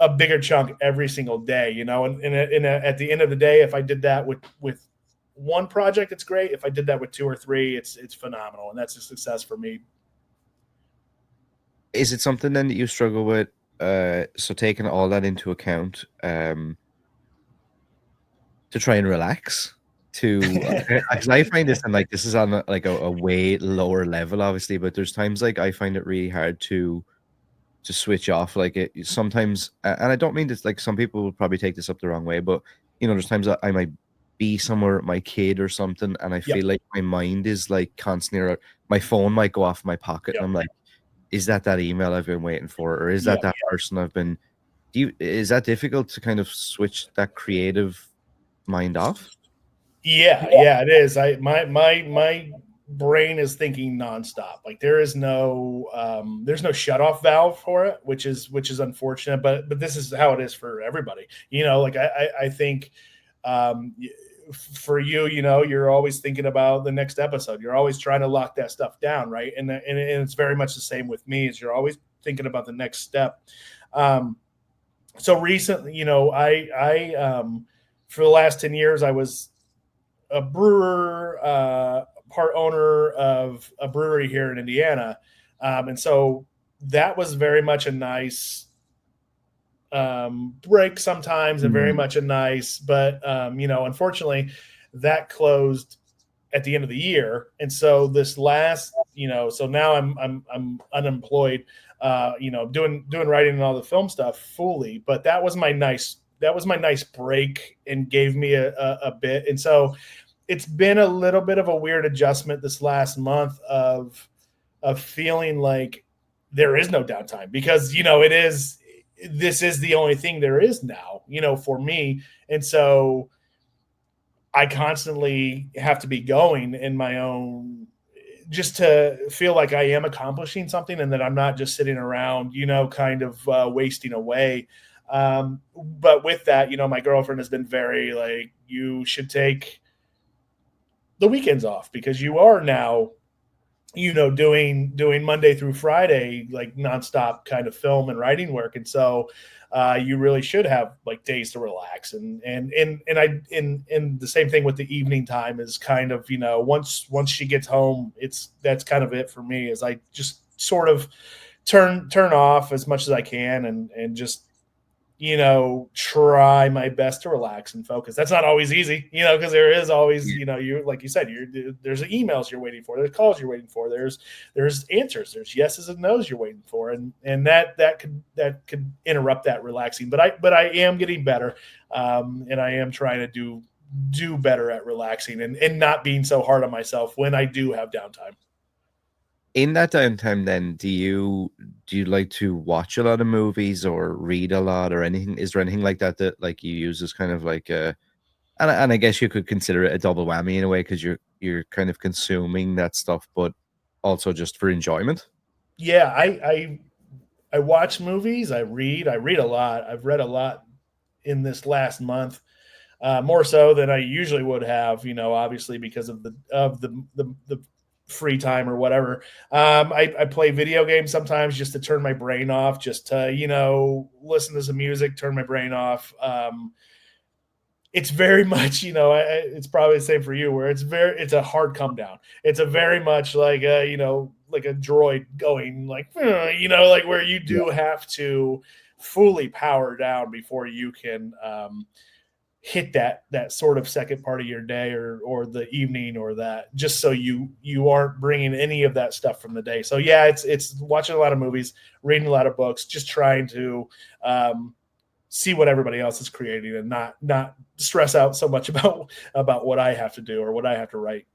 S2: a bigger chunk every single day, and at the end of the day, if I did that with one project, it's great. If I did that with 2 or 3, it's phenomenal. And that's a success for me.
S1: Is it something then that you struggle with? So taking all that into account, to try and relax, because I find this, and like this is on a way lower level, obviously, but there's times like I find it really hard to switch off. Like it sometimes, and I don't mean this, like some people will probably take this up the wrong way, but there's times that I might be somewhere with my kid or something, and I
S2: Yep.
S1: feel like my mind is like constantly, or my phone might go off my pocket, and
S2: Yep.
S1: I'm like, is that email I've been waiting for, or is
S2: Yep.
S1: that person I've been? Is that difficult to kind of switch that creative mind off?
S2: Yeah, it is. My brain is thinking nonstop. Like there's no shut off valve for it, which is unfortunate, but this is how it is for everybody. Like I think, um, for you, you're always thinking about the next episode. You're always trying to lock that stuff down, right? And it's very much the same with me. Is you're always thinking about the next step. So recently, for the last 10 years, I was a brewer, part owner of a brewery here in Indiana. And so that was very much a nice, break sometimes, and very
S1: Mhm.
S2: much a nice, but, unfortunately that closed at the end of the year. And so this last, so now I'm unemployed, doing writing and all the film stuff fully, but that was my nice break, and gave me a bit. And so it's been a little bit of a weird adjustment this last month of feeling like there is no downtime, because this is the only thing there is now, for me. And so I constantly have to be going in my own, just to feel like I am accomplishing something, and that I'm not just sitting around, kind of, wasting away. But with that, my girlfriend has been very like, you should take the weekends off, because you are now, doing Monday through Friday, like nonstop kind of film and writing work. And so, you really should have like days to relax. And the same thing with the evening time is kind of, once she gets home, that's kind of it for me, is I just sort of turn off as much as I can, and just, try my best to relax and focus. That's not always easy, because there is always, you, like you said, there's emails you're waiting for, there's calls you're waiting for, there's answers, there's yeses and nos you're waiting for, and that could interrupt that relaxing. But I am getting better, and I am trying to do better at relaxing, and not being so hard on myself when I do have downtime.
S1: In that downtime, then, do you like to watch a lot of movies or read a lot or anything? Is there anything like that that like you use as kind of like And I guess you could consider it a double whammy in a way because you're kind of consuming that stuff, but also just for enjoyment.
S2: Yeah, I watch movies. I read a lot. I've read a lot in this last month, more so than I usually would have. Obviously because of the free time or whatever. I play video games sometimes just to turn my brain off, just to listen to some music, turn my brain off. It's very much, it's probably the same for you, where it's a hard come down. It's a very much like like a droid going like, like where you
S1: Yeah.
S2: do have to fully power down before you can hit that sort of second part of your day or the evening, or that, just so you aren't bringing any of that stuff from the day. So yeah, it's watching a lot of movies, reading a lot of books, just trying to see what everybody else is creating, and not stress out so much about what I have to do or what I have to write.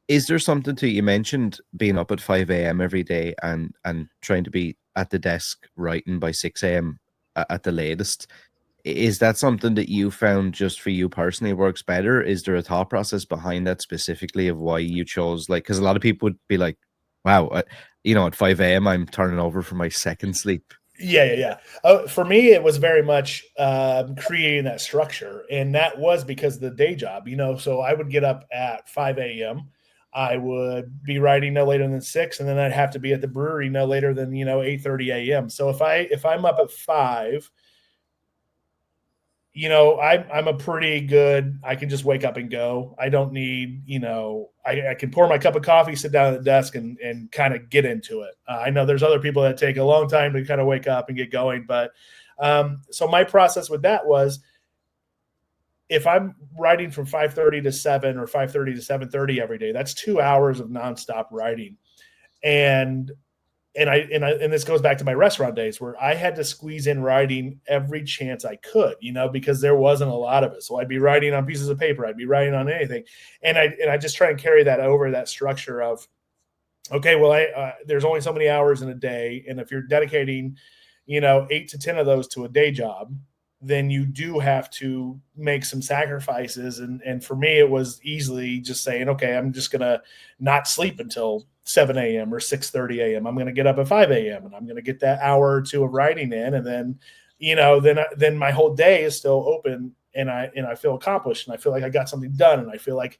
S1: Is there something to, you mentioned being up at 5 a.m. every day and trying to be at the desk writing by 6 a.m. At the latest? Is that something that you found just for you personally works better? Is there a thought process behind that specifically of why you chose, like, because a lot of people would be like, wow, at 5 a.m. I'm turning over for my second sleep.
S2: Yeah. For me, it was very much creating that structure, and that was because of the day job. So I would get up at 5 a.m. I would be writing no later than 6, and then I'd have to be at the brewery no later than 8:30 a.m. So if I'm up at 5, I'm a pretty good. I can just wake up and go. I don't need, I can pour my cup of coffee, sit down at the desk, and kind of get into it. I know there's other people that take a long time to kind of wake up and get going, but so my process with that was, if I'm writing from 5:30 to 7 or 5:30 to 7:30 every day, that's 2 hours of nonstop writing, and and this goes back to my restaurant days, where I had to squeeze in writing every chance I could, because there wasn't a lot of it. So I'd be writing on pieces of paper, I'd be writing on anything, and I just try and carry that over, that structure of, okay, well, there's only so many hours in a day, and if you're dedicating, 8 to 10 of those to a day job, then you do have to make some sacrifices. And for me, it was easily just saying, okay, I'm just gonna not sleep until 7 a.m. or 6:30 a.m. I'm gonna get up at 5 a.m. and I'm gonna get that hour or two of writing in, and then then my whole day is still open, and I feel accomplished, and I feel like I got something done, and I feel like,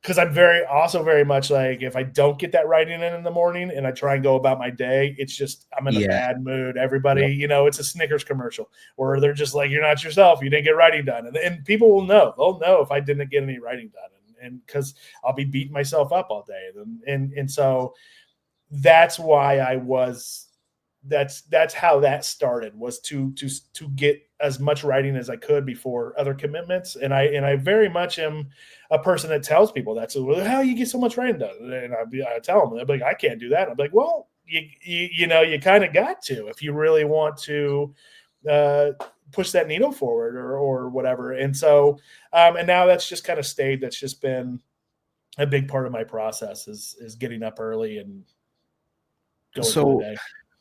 S2: because I'm very much like, if I don't get that writing in the morning and I try and go about my day, it's just, I'm in a
S1: Yeah.
S2: bad mood. Everybody,
S1: Yeah.
S2: it's a Snickers commercial where they're just like, you're not yourself. You didn't get writing done. And people will know. They'll know if I didn't get any writing done. And because I'll be beating myself up all day. And so that's why that's how that started, was to get as much writing as I could before other commitments. And I very much am a person that tells people that. So, well, how you get so much writing done? And I tell them, they're like, I can't do that. I'm like, well, you kind of got to, if you really want to uh, push that needle forward, or whatever. And so, and now that's just kind of stayed. That's just been a big part of my process, is getting up early and going through the
S1: So
S2: day.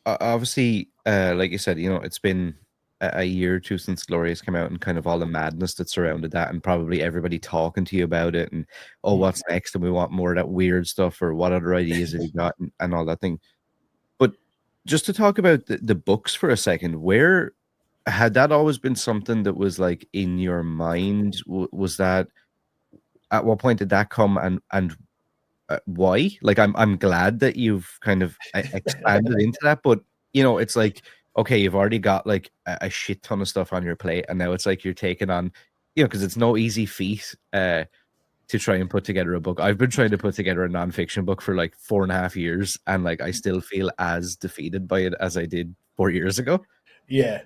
S1: obviously, like you said, it's been a year or two since Glorious came out, and kind of all the madness that surrounded that, and probably everybody talking to you about it, and oh,
S2: Mhm.
S1: what's next, and we want more of that weird stuff, or what other ideas have you got, and all that thing. But just to talk about the books for a second, where had that always been something that was like in your mind? Was that, at what point did that come, and why? Like, I'm glad that you've kind of expanded into that, but it's like, okay, you've already got like a shit ton of stuff on your plate, and now it's like you're taking on, because it's no easy feat to try and put together a book. I've been trying to put together a nonfiction book for like 4.5 years, and like I still feel as defeated by it as I did 4 years ago.
S2: Yeah,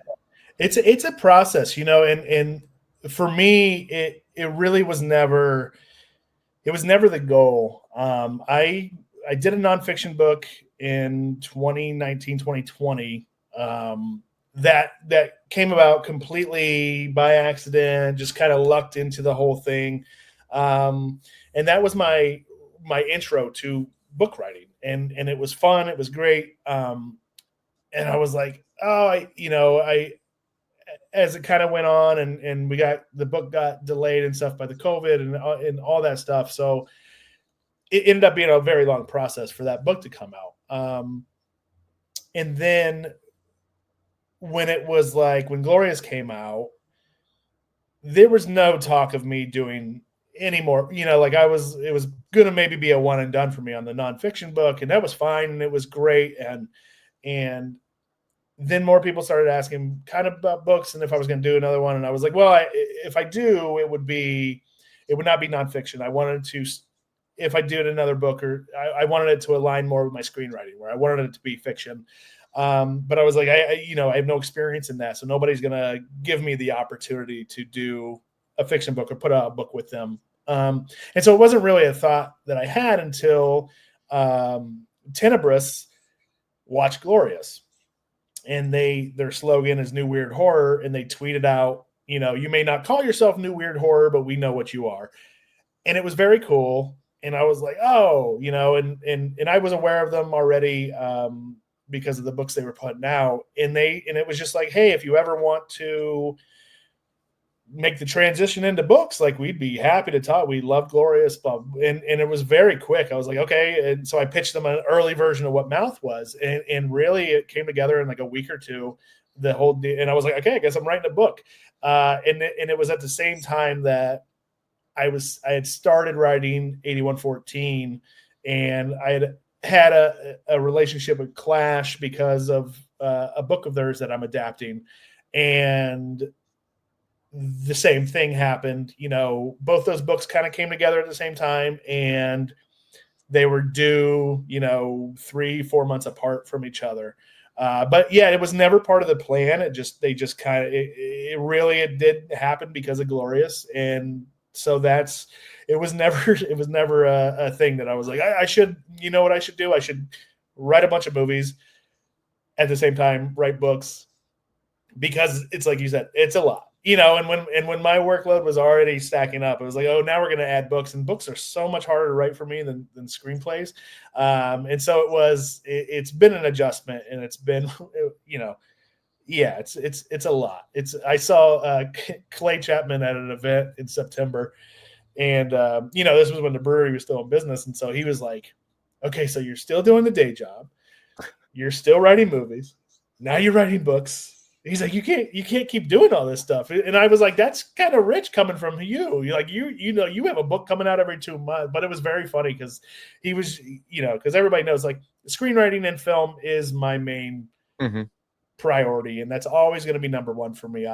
S2: it's a process, and for me, it really was never, it was never the goal. I did a nonfiction book in 2019, 2020. That came about completely by accident, just kind of lucked into the whole thing. And that was my intro to book writing, and it was fun. It was great. And I was like, oh, I as it kind of went on, and the book got delayed and stuff by the COVID and all that stuff. So it ended up being a very long process for that book to come out. And then when it was like when Glorious came out, there was no talk of me doing any more. Like it was gonna maybe be a one and done for me on the nonfiction book, and that was fine and it was great. And then more people started asking kind of about books and if I was going to do another one. And I was like, well, if I do, it would not be nonfiction. I wanted to, if I did another book, or I wanted it to align more with my screenwriting, where I wanted it to be fiction. But I was like, I have no experience in that. So nobody's going to give me the opportunity to do a fiction book or put out a book with them. And so it wasn't really a thought that I had until Tenebris watched Glorious. And their slogan is New Weird Horror, and they tweeted out, you may not call yourself New Weird Horror, but we know what you are. And it was very cool. And I was like, oh, and I was aware of them already because of the books they were putting out. And it was just like, hey, if you ever want to make the transition into books, like we'd be happy to talk. We love Glorious, and it was very quick. I was like, okay. And so I pitched them an early version of what Mouth was. And really it came together in like a week or two, the whole day. And I was like, okay, I guess I'm writing a book. And it was at the same time that I had started writing 8114, and I had a relationship with Clash because of a book of theirs that I'm adapting. And the same thing happened. Both those books kind of came together at the same time, and they were due, 3-4 months apart from each other. But yeah, it was never part of the plan. It did happen because of Glorious. And so it was never a thing that I was like, I should, what I should do? I should write a bunch of movies at the same time, write books, because it's like you said, it's a lot. And when my workload was already stacking up, it was like, oh, now we're going to add books, and books are so much harder to write for me than screenplays. And so it's been an adjustment, and it's been, yeah, it's a lot. I saw Clay Chapman at an event in September, and this was when the brewery was still in business. And so he was like, okay, so you're still doing the day job. You're still writing movies. Now you're writing books. He's like, you can't keep doing all this stuff. And I was like, that's kind of rich coming from you. You're like, you have a book coming out every 2 months. But it was very funny because he was, because everybody knows, like, screenwriting and film is my main priority, and that's always going to be number one for me.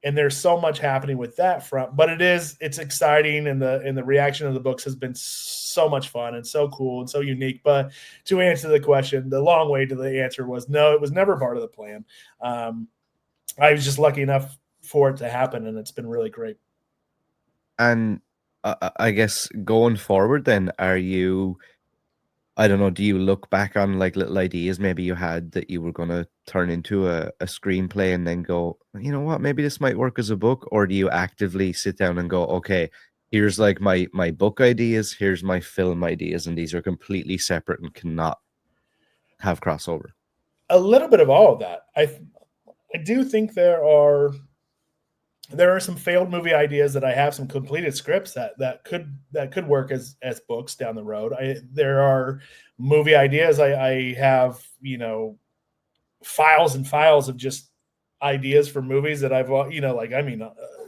S2: And there's so much happening with that front, but it's exciting, and the reaction of the books has been so much fun and so cool and so unique. But to answer the question, the long way to the answer was no, it was never part of the plan. I was just lucky enough for it to happen, and it's been really great.
S1: And I guess going forward, then, are you, I don't know, do you look back on like little ideas maybe you had that you were going to turn into a screenplay and then go, you know what, maybe this might work as a book? Or do you actively sit down and go, okay, here's like my book ideas, here's my film ideas, and these are completely separate and cannot have crossover?
S2: A little bit of all of that. I do think there are some failed movie ideas that I have, some completed scripts that could work as books down the road. There are movie ideas I have, files and files of just ideas for movies that I've,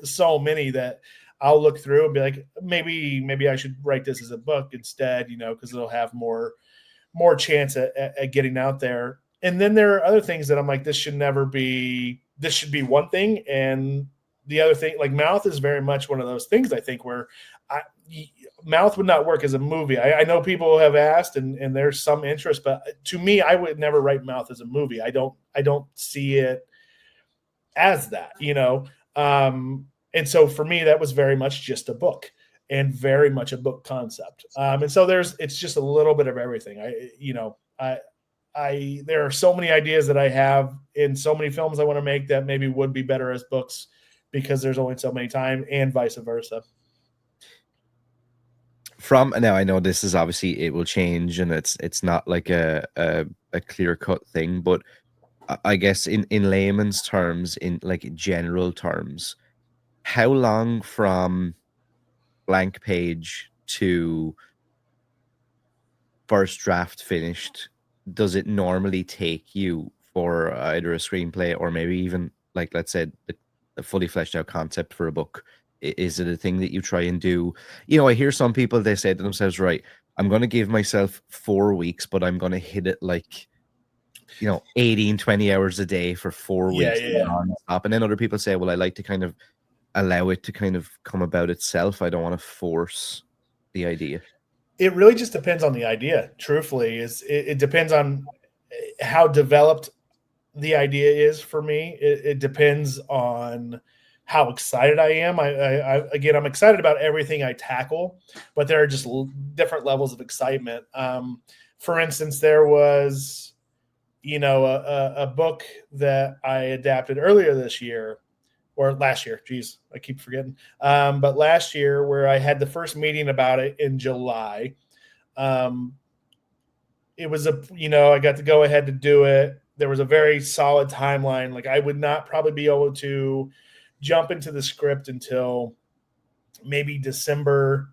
S2: so many that I'll look through and be like, maybe I should write this as a book instead, because it'll have more chance at getting out there. And then there are other things that I'm like, this should be one thing, and the other thing, like Mouth, is very much one of those things, I think, where Mouth would not work as a movie. I know people have asked, and there's some interest, but to me, I would never write Mouth as a movie. I don't see it as that, and so for me, that was very much just a book, and very much a book concept. And so it's just a little bit of everything. There are so many ideas that I have in so many films I want to make that maybe would be better as books, because there's only so many time, and vice versa.
S1: From now, I know this is obviously, it will change, and it's not like a clear cut thing, but I guess in layman's terms, in like general terms, how long from blank page to first draft finished does it normally take you for either a screenplay or maybe even, like, let's say a fully fleshed out concept for a book? Is it a thing that you try and do? You know, I hear some people, they say to themselves, right, I'm going to give myself 4 weeks, but I'm going to hit it like, 18, 20 hours a day for four
S2: Yeah,
S1: weeks
S2: yeah, yeah.
S1: non-stop. And then other people say, well, I like to kind of allow it to kind of come about itself. I don't want to force the idea.
S2: It really just depends on the idea. Truthfully, it depends on how developed the idea is for me. It depends on how excited I am. Again, I'm excited about everything I tackle, but there are just different levels of excitement. For instance, there was, a book that I adapted earlier this year or last year. Geez, I keep forgetting. But last year, where I had the first meeting about it in July, um, it was I got to go ahead to do it. There was a very solid timeline. Like I would not probably be able to jump into the script until maybe December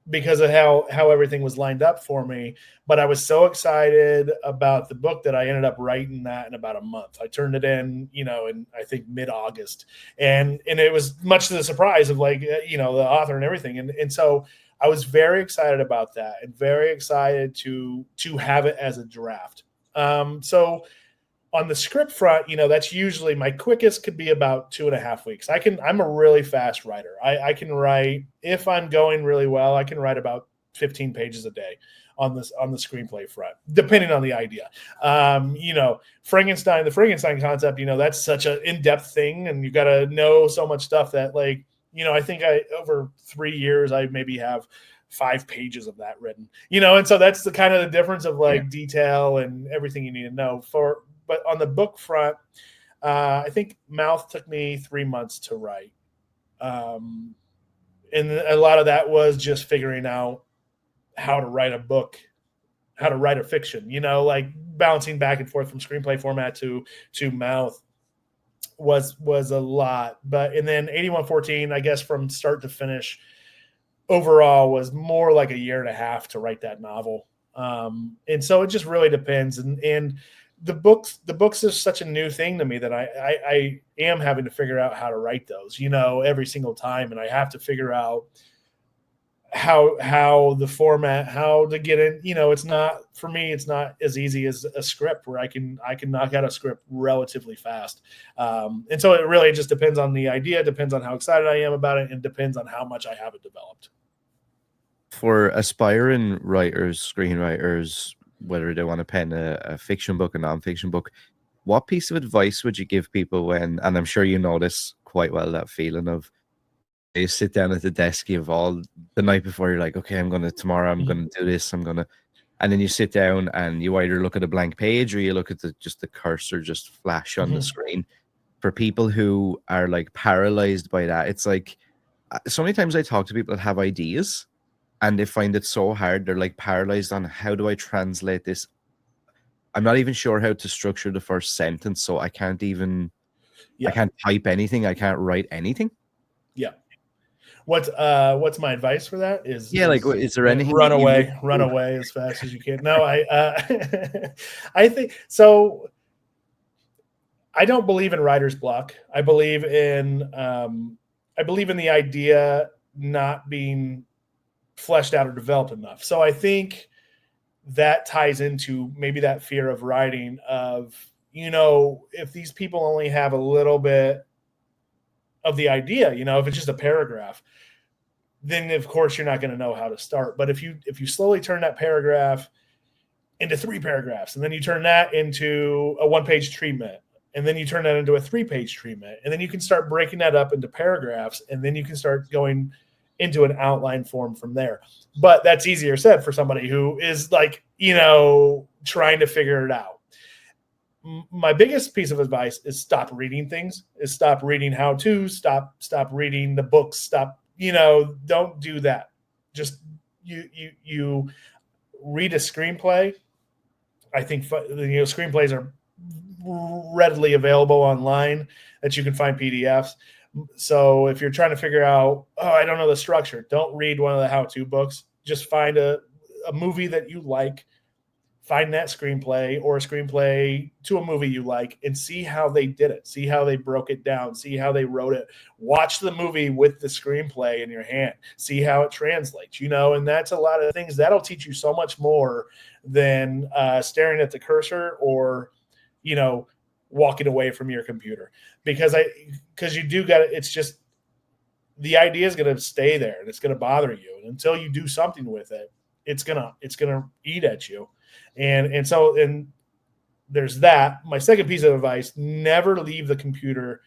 S2: because of how everything was lined up for me. But I was so excited about the book that I ended up writing that in about a month. I turned it in, in I think mid-August, and it was much to the surprise of like the author and everything. And so I was very excited about that and very excited to have it as a draft. So on the script front, that's usually my quickest could be about 2.5 weeks. I'm a really fast writer. I can write, if I'm going really well, I can write about 15 pages a day on the screenplay front, depending on the idea. The Frankenstein concept, that's such an in-depth thing, and you got to know so much stuff that I think over 3 years, I maybe have 5 pages of that written, and so that's the kind of the difference of like detail and everything you need to know but on the book front, I think Mouth took me 3 months to write. And a lot of that was just figuring out how to write a book, how to write a fiction, like bouncing back and forth from screenplay format to Mouth was a lot. And then 8114, I guess from start to finish, overall was more like a year and a half to write that novel. And so it just really depends. And the books is such a new thing to me that I am having to figure out how to write those, every single time. And I have to figure out how the format, how to get in, it's not, for me, it's not as easy as a script where I can knock out a script relatively fast. And so it really just depends on the idea, depends on how excited I am about it, and depends on how much I have it developed.
S1: For aspiring writers, screenwriters, whether they want to pen a fiction book, a nonfiction book, what piece of advice would you give people when, and I'm sure you know this quite well, that feeling of you sit down at the desk, you've all the night before, you're like, okay, tomorrow I'm gonna do this, and then you sit down and you either look at a blank page or you look at just the cursor just flash on the screen. For people who are like paralyzed by that, it's like so many times I talk to people that have ideas and they find it so hard. They're like paralyzed on how do I translate this? I'm not even sure how to structure the first sentence, so I can't type anything. I can't write anything.
S2: Yeah. What's my advice for that is
S1: Is there anything
S2: run
S1: that you would
S2: away as fast as you can. No, I think so. I don't believe in writer's block. I believe in the idea not being fleshed out or developed enough. So I think that ties into maybe that fear of writing of, if these people only have a little bit of the idea, if it's just a paragraph, then of course you're not going to know how to start. But if you slowly turn that paragraph into 3 paragraphs, and then you turn that into a 1-page treatment, and then you turn that into a 3-page treatment, and then you can start breaking that up into paragraphs, and then you can start going into an outline form from there. But that's easier said for somebody who is like, trying to figure it out. My biggest piece of advice is stop reading things, is stop reading how to, stop reading the books, don't do that. Just you read a screenplay. I think screenplays are readily available online that you can find PDFs. So if you're trying to figure out, oh, I don't know the structure, don't read one of the how-to books. Just find a movie that you like, find that screenplay or a screenplay to a movie you like, and see how they did it, see how they broke it down, see how they wrote it. Watch the movie with the screenplay in your hand, see how it translates, and that's a lot of things that'll teach you so much more than staring at the cursor or walking away from your computer, because you do got it. It's just the idea is going to stay there and it's going to bother you, and until you do something with it, it's gonna eat at you. And so there's that. My second piece of advice: never leave the computer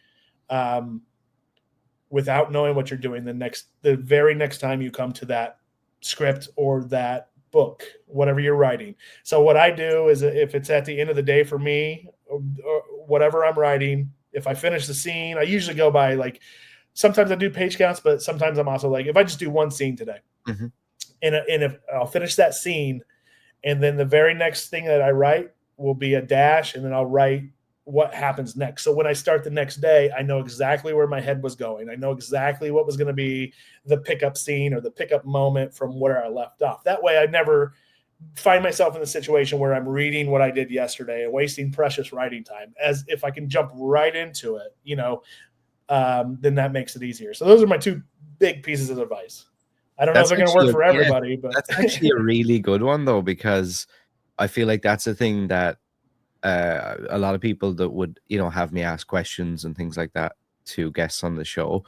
S2: without knowing what you're doing the very next time you come to that script or that book, whatever you're writing. So what I do is, if it's at the end of the day for me, or whatever I'm writing, if I finish the scene, I usually go by, like, sometimes I do page counts, but sometimes I'm also like, if I just do one scene today,
S1: Mm-hmm.
S2: and if I'll finish that scene, and then the very next thing that I write will be a dash, and then I'll write what happens next. So when I start the next day, I know exactly where my head was going. I know exactly what was going to be the pickup scene or the pickup moment from where I left off. That way I never find myself in the situation where I'm reading what I did yesterday and wasting precious writing time. As if I can jump right into it, then that makes it easier. So those are my two big pieces of advice. I don't know if they're going to work for everybody, but
S1: that's actually a really good one, though, because I feel like that's a thing that a lot of people that would, have me ask questions and things like that to guests on the show,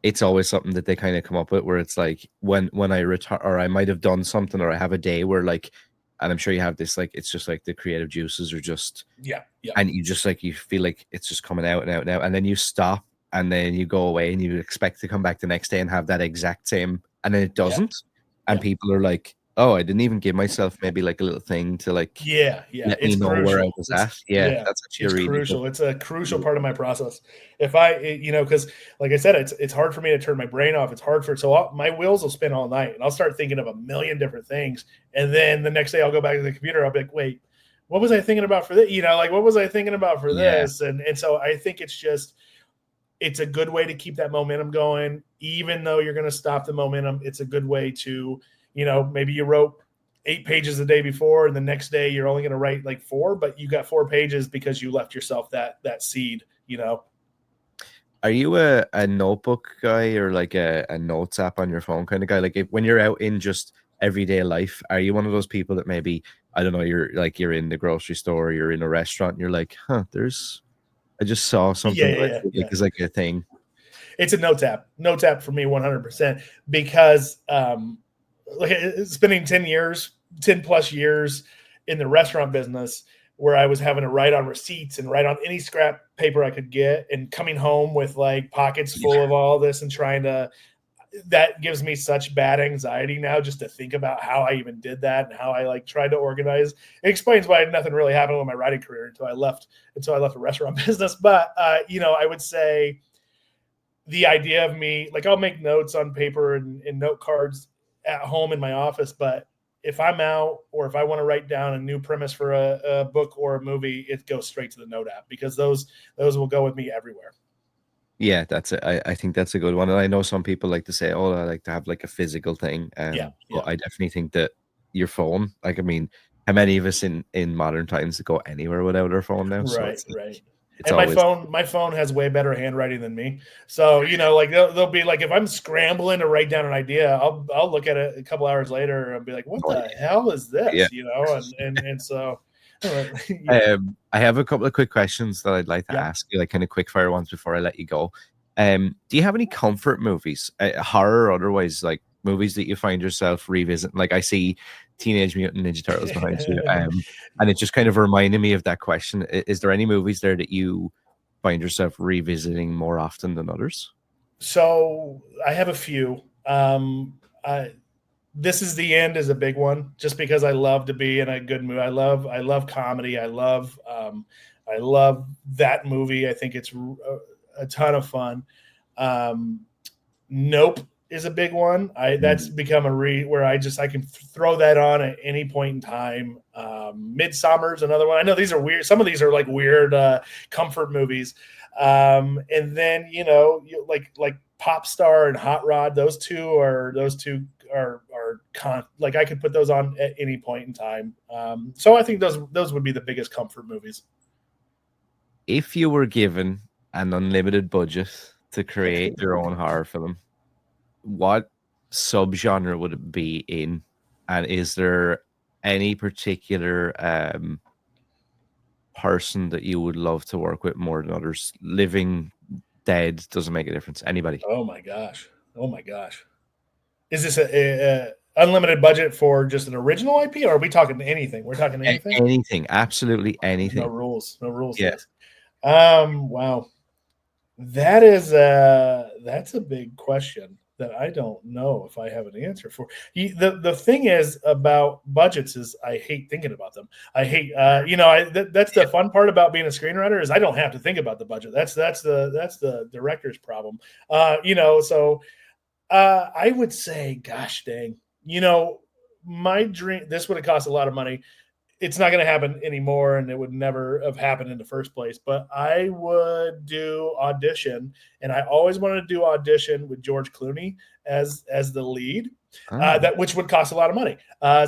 S1: it's always something that they kind of come up with, where it's like, when I return, or I might have done something, or I have a day where, like, and I'm sure you have this, like, it's just like the creative juices are just,
S2: yeah.
S1: and you just, like, you feel like it's just coming out and out and out, and then you stop, and then you go away, and you expect to come back the next day and have that exact same, and then it doesn't. And people are like, oh, I didn't even give myself maybe like a little thing to, like,
S2: yeah.
S1: let me
S2: It's
S1: know where I
S2: crucial.
S1: was at. Yeah, that's actually a
S2: It's
S1: really
S2: crucial.
S1: good.
S2: It's a crucial part of my process. If I, because like I said, it's hard for me to turn my brain off. It's hard my wheels will spin all night, and I'll start thinking of a million different things. And then the next day I'll go back to the computer. I'll be like, wait, what was I thinking about for this? Like, what was I thinking about for this? And so I think it's a good way to keep that momentum going, even though you're going to stop the momentum. It's a good way to, maybe you wrote 8 pages the day before, and the next day you're only going to write like 4, but you got 4 pages because you left yourself that seed.
S1: Are you a notebook guy, or like a notes app on your phone kind of guy? Like, when you're out in just everyday life, are you one of those people that maybe, I don't know, you're in the grocery store, or you're in a restaurant, and you're like, I just saw something that I feel like is like a thing.
S2: It's a notes app for me, 100%, because like, spending 10 plus years in the restaurant business, where I was having to write on receipts and write on any scrap paper I could get, and coming home with like pockets full of all this, and that gives me such bad anxiety now, just to think about how I even did that and how I like tried to organize. It explains why nothing really happened with my writing career until I left the restaurant business. But I would say the idea of me, like, I'll make notes on paper and note cards at home in my office, but if I'm out, or if I want to write down a new premise for a book or a movie, it goes straight to the note app, because those will go with me everywhere.
S1: Yeah, that's it. I think that's a good one. And I know some people like to say, oh, I like to have like a physical thing. But I definitely think that your phone, like, I mean, how many of us in modern times go anywhere without our phone now? So
S2: Right.
S1: it's
S2: And
S1: always,
S2: my phone has way better handwriting than me. So, like, they'll be like, if I'm scrambling to write down an idea, I'll look at it a couple hours later and be like, what the hell is this?
S1: yeah.
S2: And so
S1: I have a couple of quick questions that I'd like to ask you, like kind of quick fire ones before I let you go. Do you have any comfort movies, horror or otherwise, like movies that you find yourself revisiting? Like, I see Teenage Mutant Ninja Turtles behind you, and it just kind of reminded me of that question. Is there any movies there that you find yourself revisiting more often than others?
S2: So I have a few. This Is the End is a big one, just because I love to be in a good mood. I love comedy. I love that movie. I think it's a ton of fun. Nope is a big one. That's
S1: Mm.
S2: become where I can throw that on at any point in time. Midsummer's another one. I know these are weird. Some of these are like weird comfort movies. And then like Pop Star and Hot Rod. Those two are like I could put those on at any point in time. So I think those would be the biggest comfort movies.
S1: If you were given an unlimited budget to create your own horror film, what subgenre would it be in? And is there any particular person that you would love to work with more than others? Living, dead, doesn't make a difference. Anybody.
S2: Oh my gosh. Oh my gosh. Is this a unlimited budget for just an original IP, or are we talking anything? We're talking anything?
S1: Anything, absolutely
S2: There's no
S1: anything.
S2: rules. No rules to
S1: Yeah.
S2: this. Wow. That's a big question that I don't know if I have an answer for. The thing is about budgets is I hate thinking about them. I hate that's the fun part about being a screenwriter is I don't have to think about the budget. That's the director's problem. I would say, gosh dang, my dream. This would have cost a lot of money. It's not going to happen anymore, and it would never have happened in the first place. But I would do audition, and I always wanted to do audition with George Clooney as the lead, which would cost a lot of money.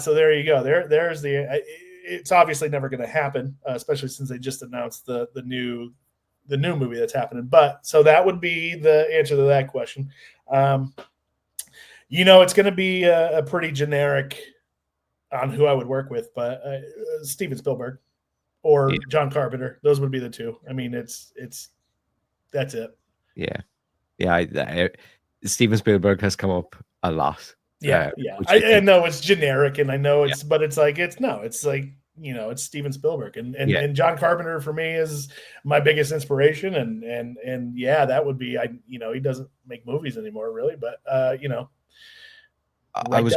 S2: So there you go. There's the. It's obviously never going to happen, especially since they just announced the new movie that's happening. But so that would be the answer to that question. It's going to be a pretty generic on who I would work with, but Steven Spielberg or John Carpenter, those would be the two. I mean, that's it.
S1: Yeah. Steven Spielberg has come up a lot.
S2: Yeah. I know it's generic, and I know but it's like it's like it's Steven Spielberg, and John Carpenter for me is my biggest inspiration, and yeah, that would be he doesn't make movies anymore really, but
S1: I was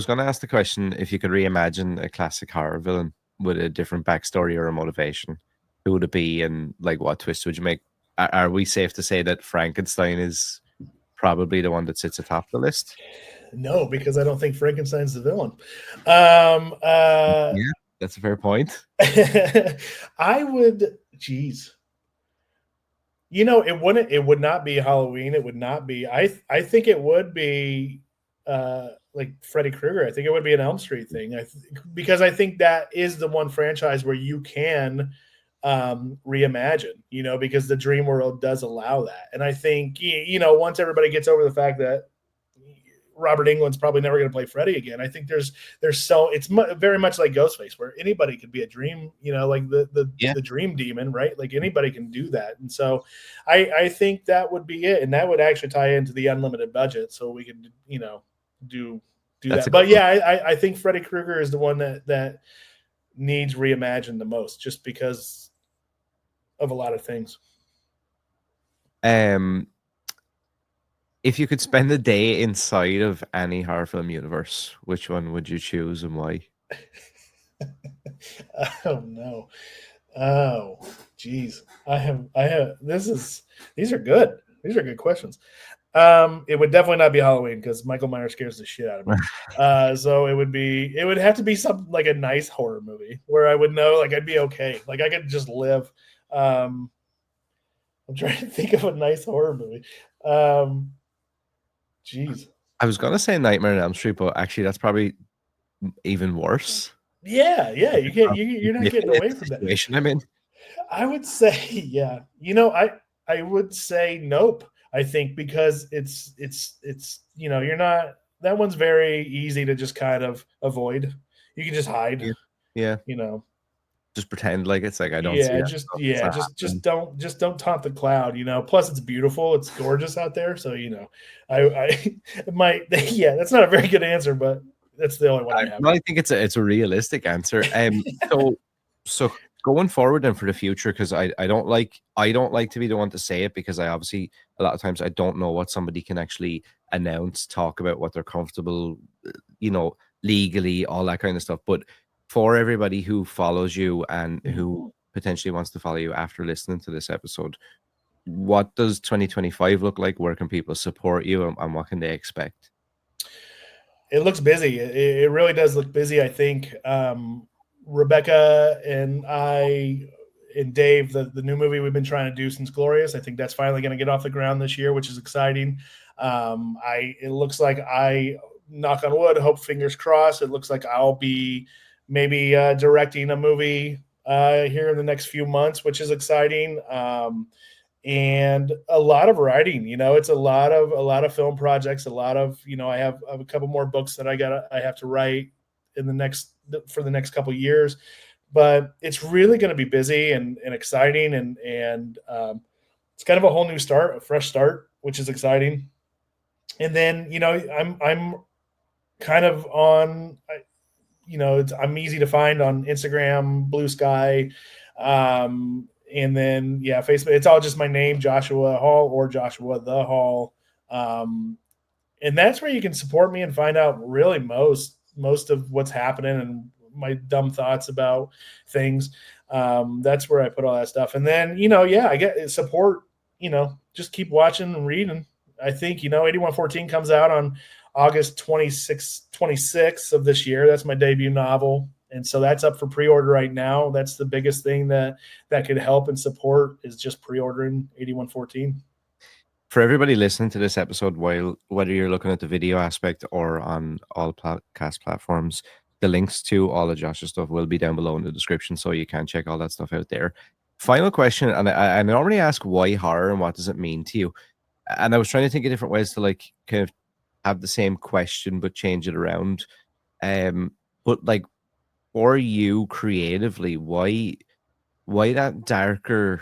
S1: going to ask the question, if you could reimagine a classic horror villain with a different backstory or a motivation, who would it be, and like what twist would you make? Are we safe to say that Frankenstein is probably the one that sits atop the list?
S2: No, because I don't think Frankenstein's the villain.
S1: Yeah, that's a fair point.
S2: I would, geez. It would not be Halloween. It would not be. I think it would be like Freddy Krueger. I think it would be an Elm Street thing. Because I think that is the one franchise where you can reimagine, because the dream world does allow that. And I think, once everybody gets over the fact that Robert Englund's probably never going to play Freddy again, I think it's very much like Ghostface, where anybody could be a dream, like the dream demon, right? Like anybody can do that. And so I think that would be it. And that would actually tie into the unlimited budget. So we could, do that. But yeah, I think Freddy Krueger is the one that needs reimagined the most, just because of a lot of things.
S1: If you could spend a day inside of any horror film universe, which one would you choose and why?
S2: Oh no. Oh, geez. These are good. These are good questions. It would definitely not be Halloween because Michael Myers scares the shit out of me. So it would have to be something like a nice horror movie where I would know, like, I'd be okay. Like I could just live. I'm trying to think of a nice horror movie. Jeez.
S1: I was gonna say Nightmare on Elm Street, but actually that's probably even worse.
S2: Yeah. You're not getting away from that.
S1: I'm in.
S2: I would say, yeah. I would say nope. I think because it's you're not, that one's very easy to just kind of avoid. You can just hide.
S1: Yeah. Just pretend like it's like I don't see that.
S2: Just don't taunt the cloud, Plus it's beautiful, it's gorgeous out there. So I might that's not a very good answer, but that's the only one I have.
S1: No, I think it's a realistic answer. So going forward and for the future, because I don't like to be the one to say it, because I obviously a lot of times I don't know what somebody can actually announce, talk about what they're comfortable, legally, all that kind of stuff. But for everybody who follows you and who potentially wants to follow you after listening to this episode, what does 2025 look like? Where can people support you, and what can they expect?
S2: It looks busy. It really does look busy. I think Rebecca and I and Dave, the new movie we've been trying to do since Glorious, I think that's finally going to get off the ground this year, which is exciting. It looks like knock on wood, hope fingers crossed. It looks like I'll be maybe directing a movie here in the next few months, which is exciting. And a lot of writing, it's a lot of film projects, a lot of, I have a couple more books that I have to write for the next couple of years, but it's really going to be busy and exciting. And it's kind of a whole new start, a fresh start, which is exciting. And then, I'm kind of on, I'm easy to find on Instagram, Blue Sky, and then Facebook. It's all just my name, Joshua Hall or Joshua the Hall, and that's where you can support me and find out really most of what's happening and my dumb thoughts about things. That's where I put all that stuff, and then I get support. Just keep watching and reading. I think 8114 comes out on August 26th of this year. That's my debut novel. And so that's up for pre-order right now. That's the biggest thing that could help and support is just pre-ordering 8114.
S1: For everybody listening to this episode, whether you're looking at the video aspect or on all podcast platforms, the links to all of Josh's stuff will be down below in the description, so you can check all that stuff out there. Final question, and I normally ask why horror and what does it mean to you? And I was trying to think of different ways to like kind of have the same question but change it around. But like for you creatively, why that darker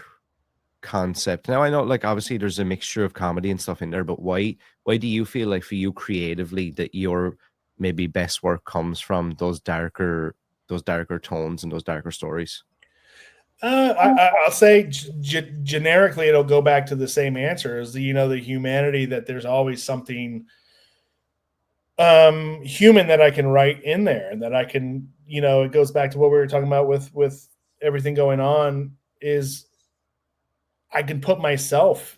S1: concept? Now I know like obviously there's a mixture of comedy and stuff in there, but why do you feel like for you creatively that your maybe best work comes from those darker tones and those darker stories?
S2: I'll say generically, it'll go back to the same answer as the humanity, that there's always something human that I can write in there, and that I can, it goes back to what we were talking about with everything going on, is I can put myself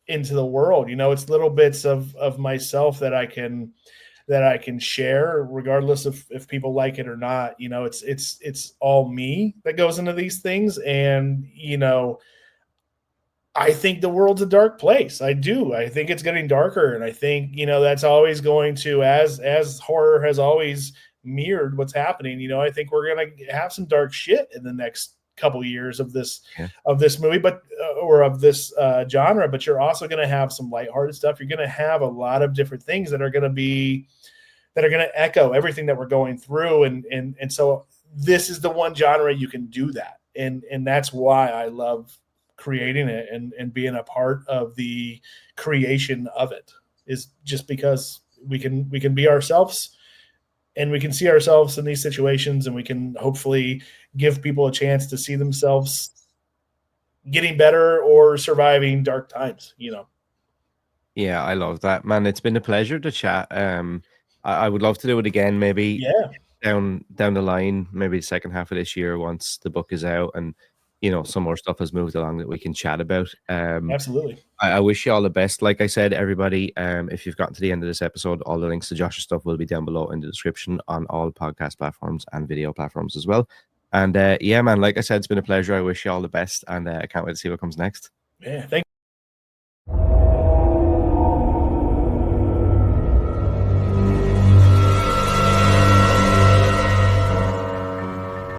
S2: into the world. It's little bits of myself that I can share, regardless of if people like it or not. It's all me that goes into these things. And, I think the world's a dark place. I do. I think it's getting darker. And I think, that's always going to, as horror has always mirrored what's happening, I think we're going to have some dark shit in the next couple years of this movie, but or of this genre. But you're also going to have some lighthearted stuff. You're going to have a lot of different things that are going to echo everything that we're going through. And so this is the one genre you can do that. And that's why I love creating it and being a part of the creation of it, is just because we can be ourselves, and we can see ourselves in these situations, and we can hopefully give people a chance to see themselves getting better or surviving dark times.
S1: Yeah, I love that, man. It's been a pleasure to chat. I would love to do it again, maybe down the line, maybe the second half of this year once the book is out and some more stuff has moved along that we can chat about.
S2: Absolutely.
S1: I wish you all the best. Like I said, everybody, if you've gotten to the end of this episode, all the links to Josh's stuff will be down below in the description on all podcast platforms and video platforms as well. And yeah, man, like I said, it's been a pleasure. I wish you all the best, and I can't wait to see what comes next.
S2: Yeah, thank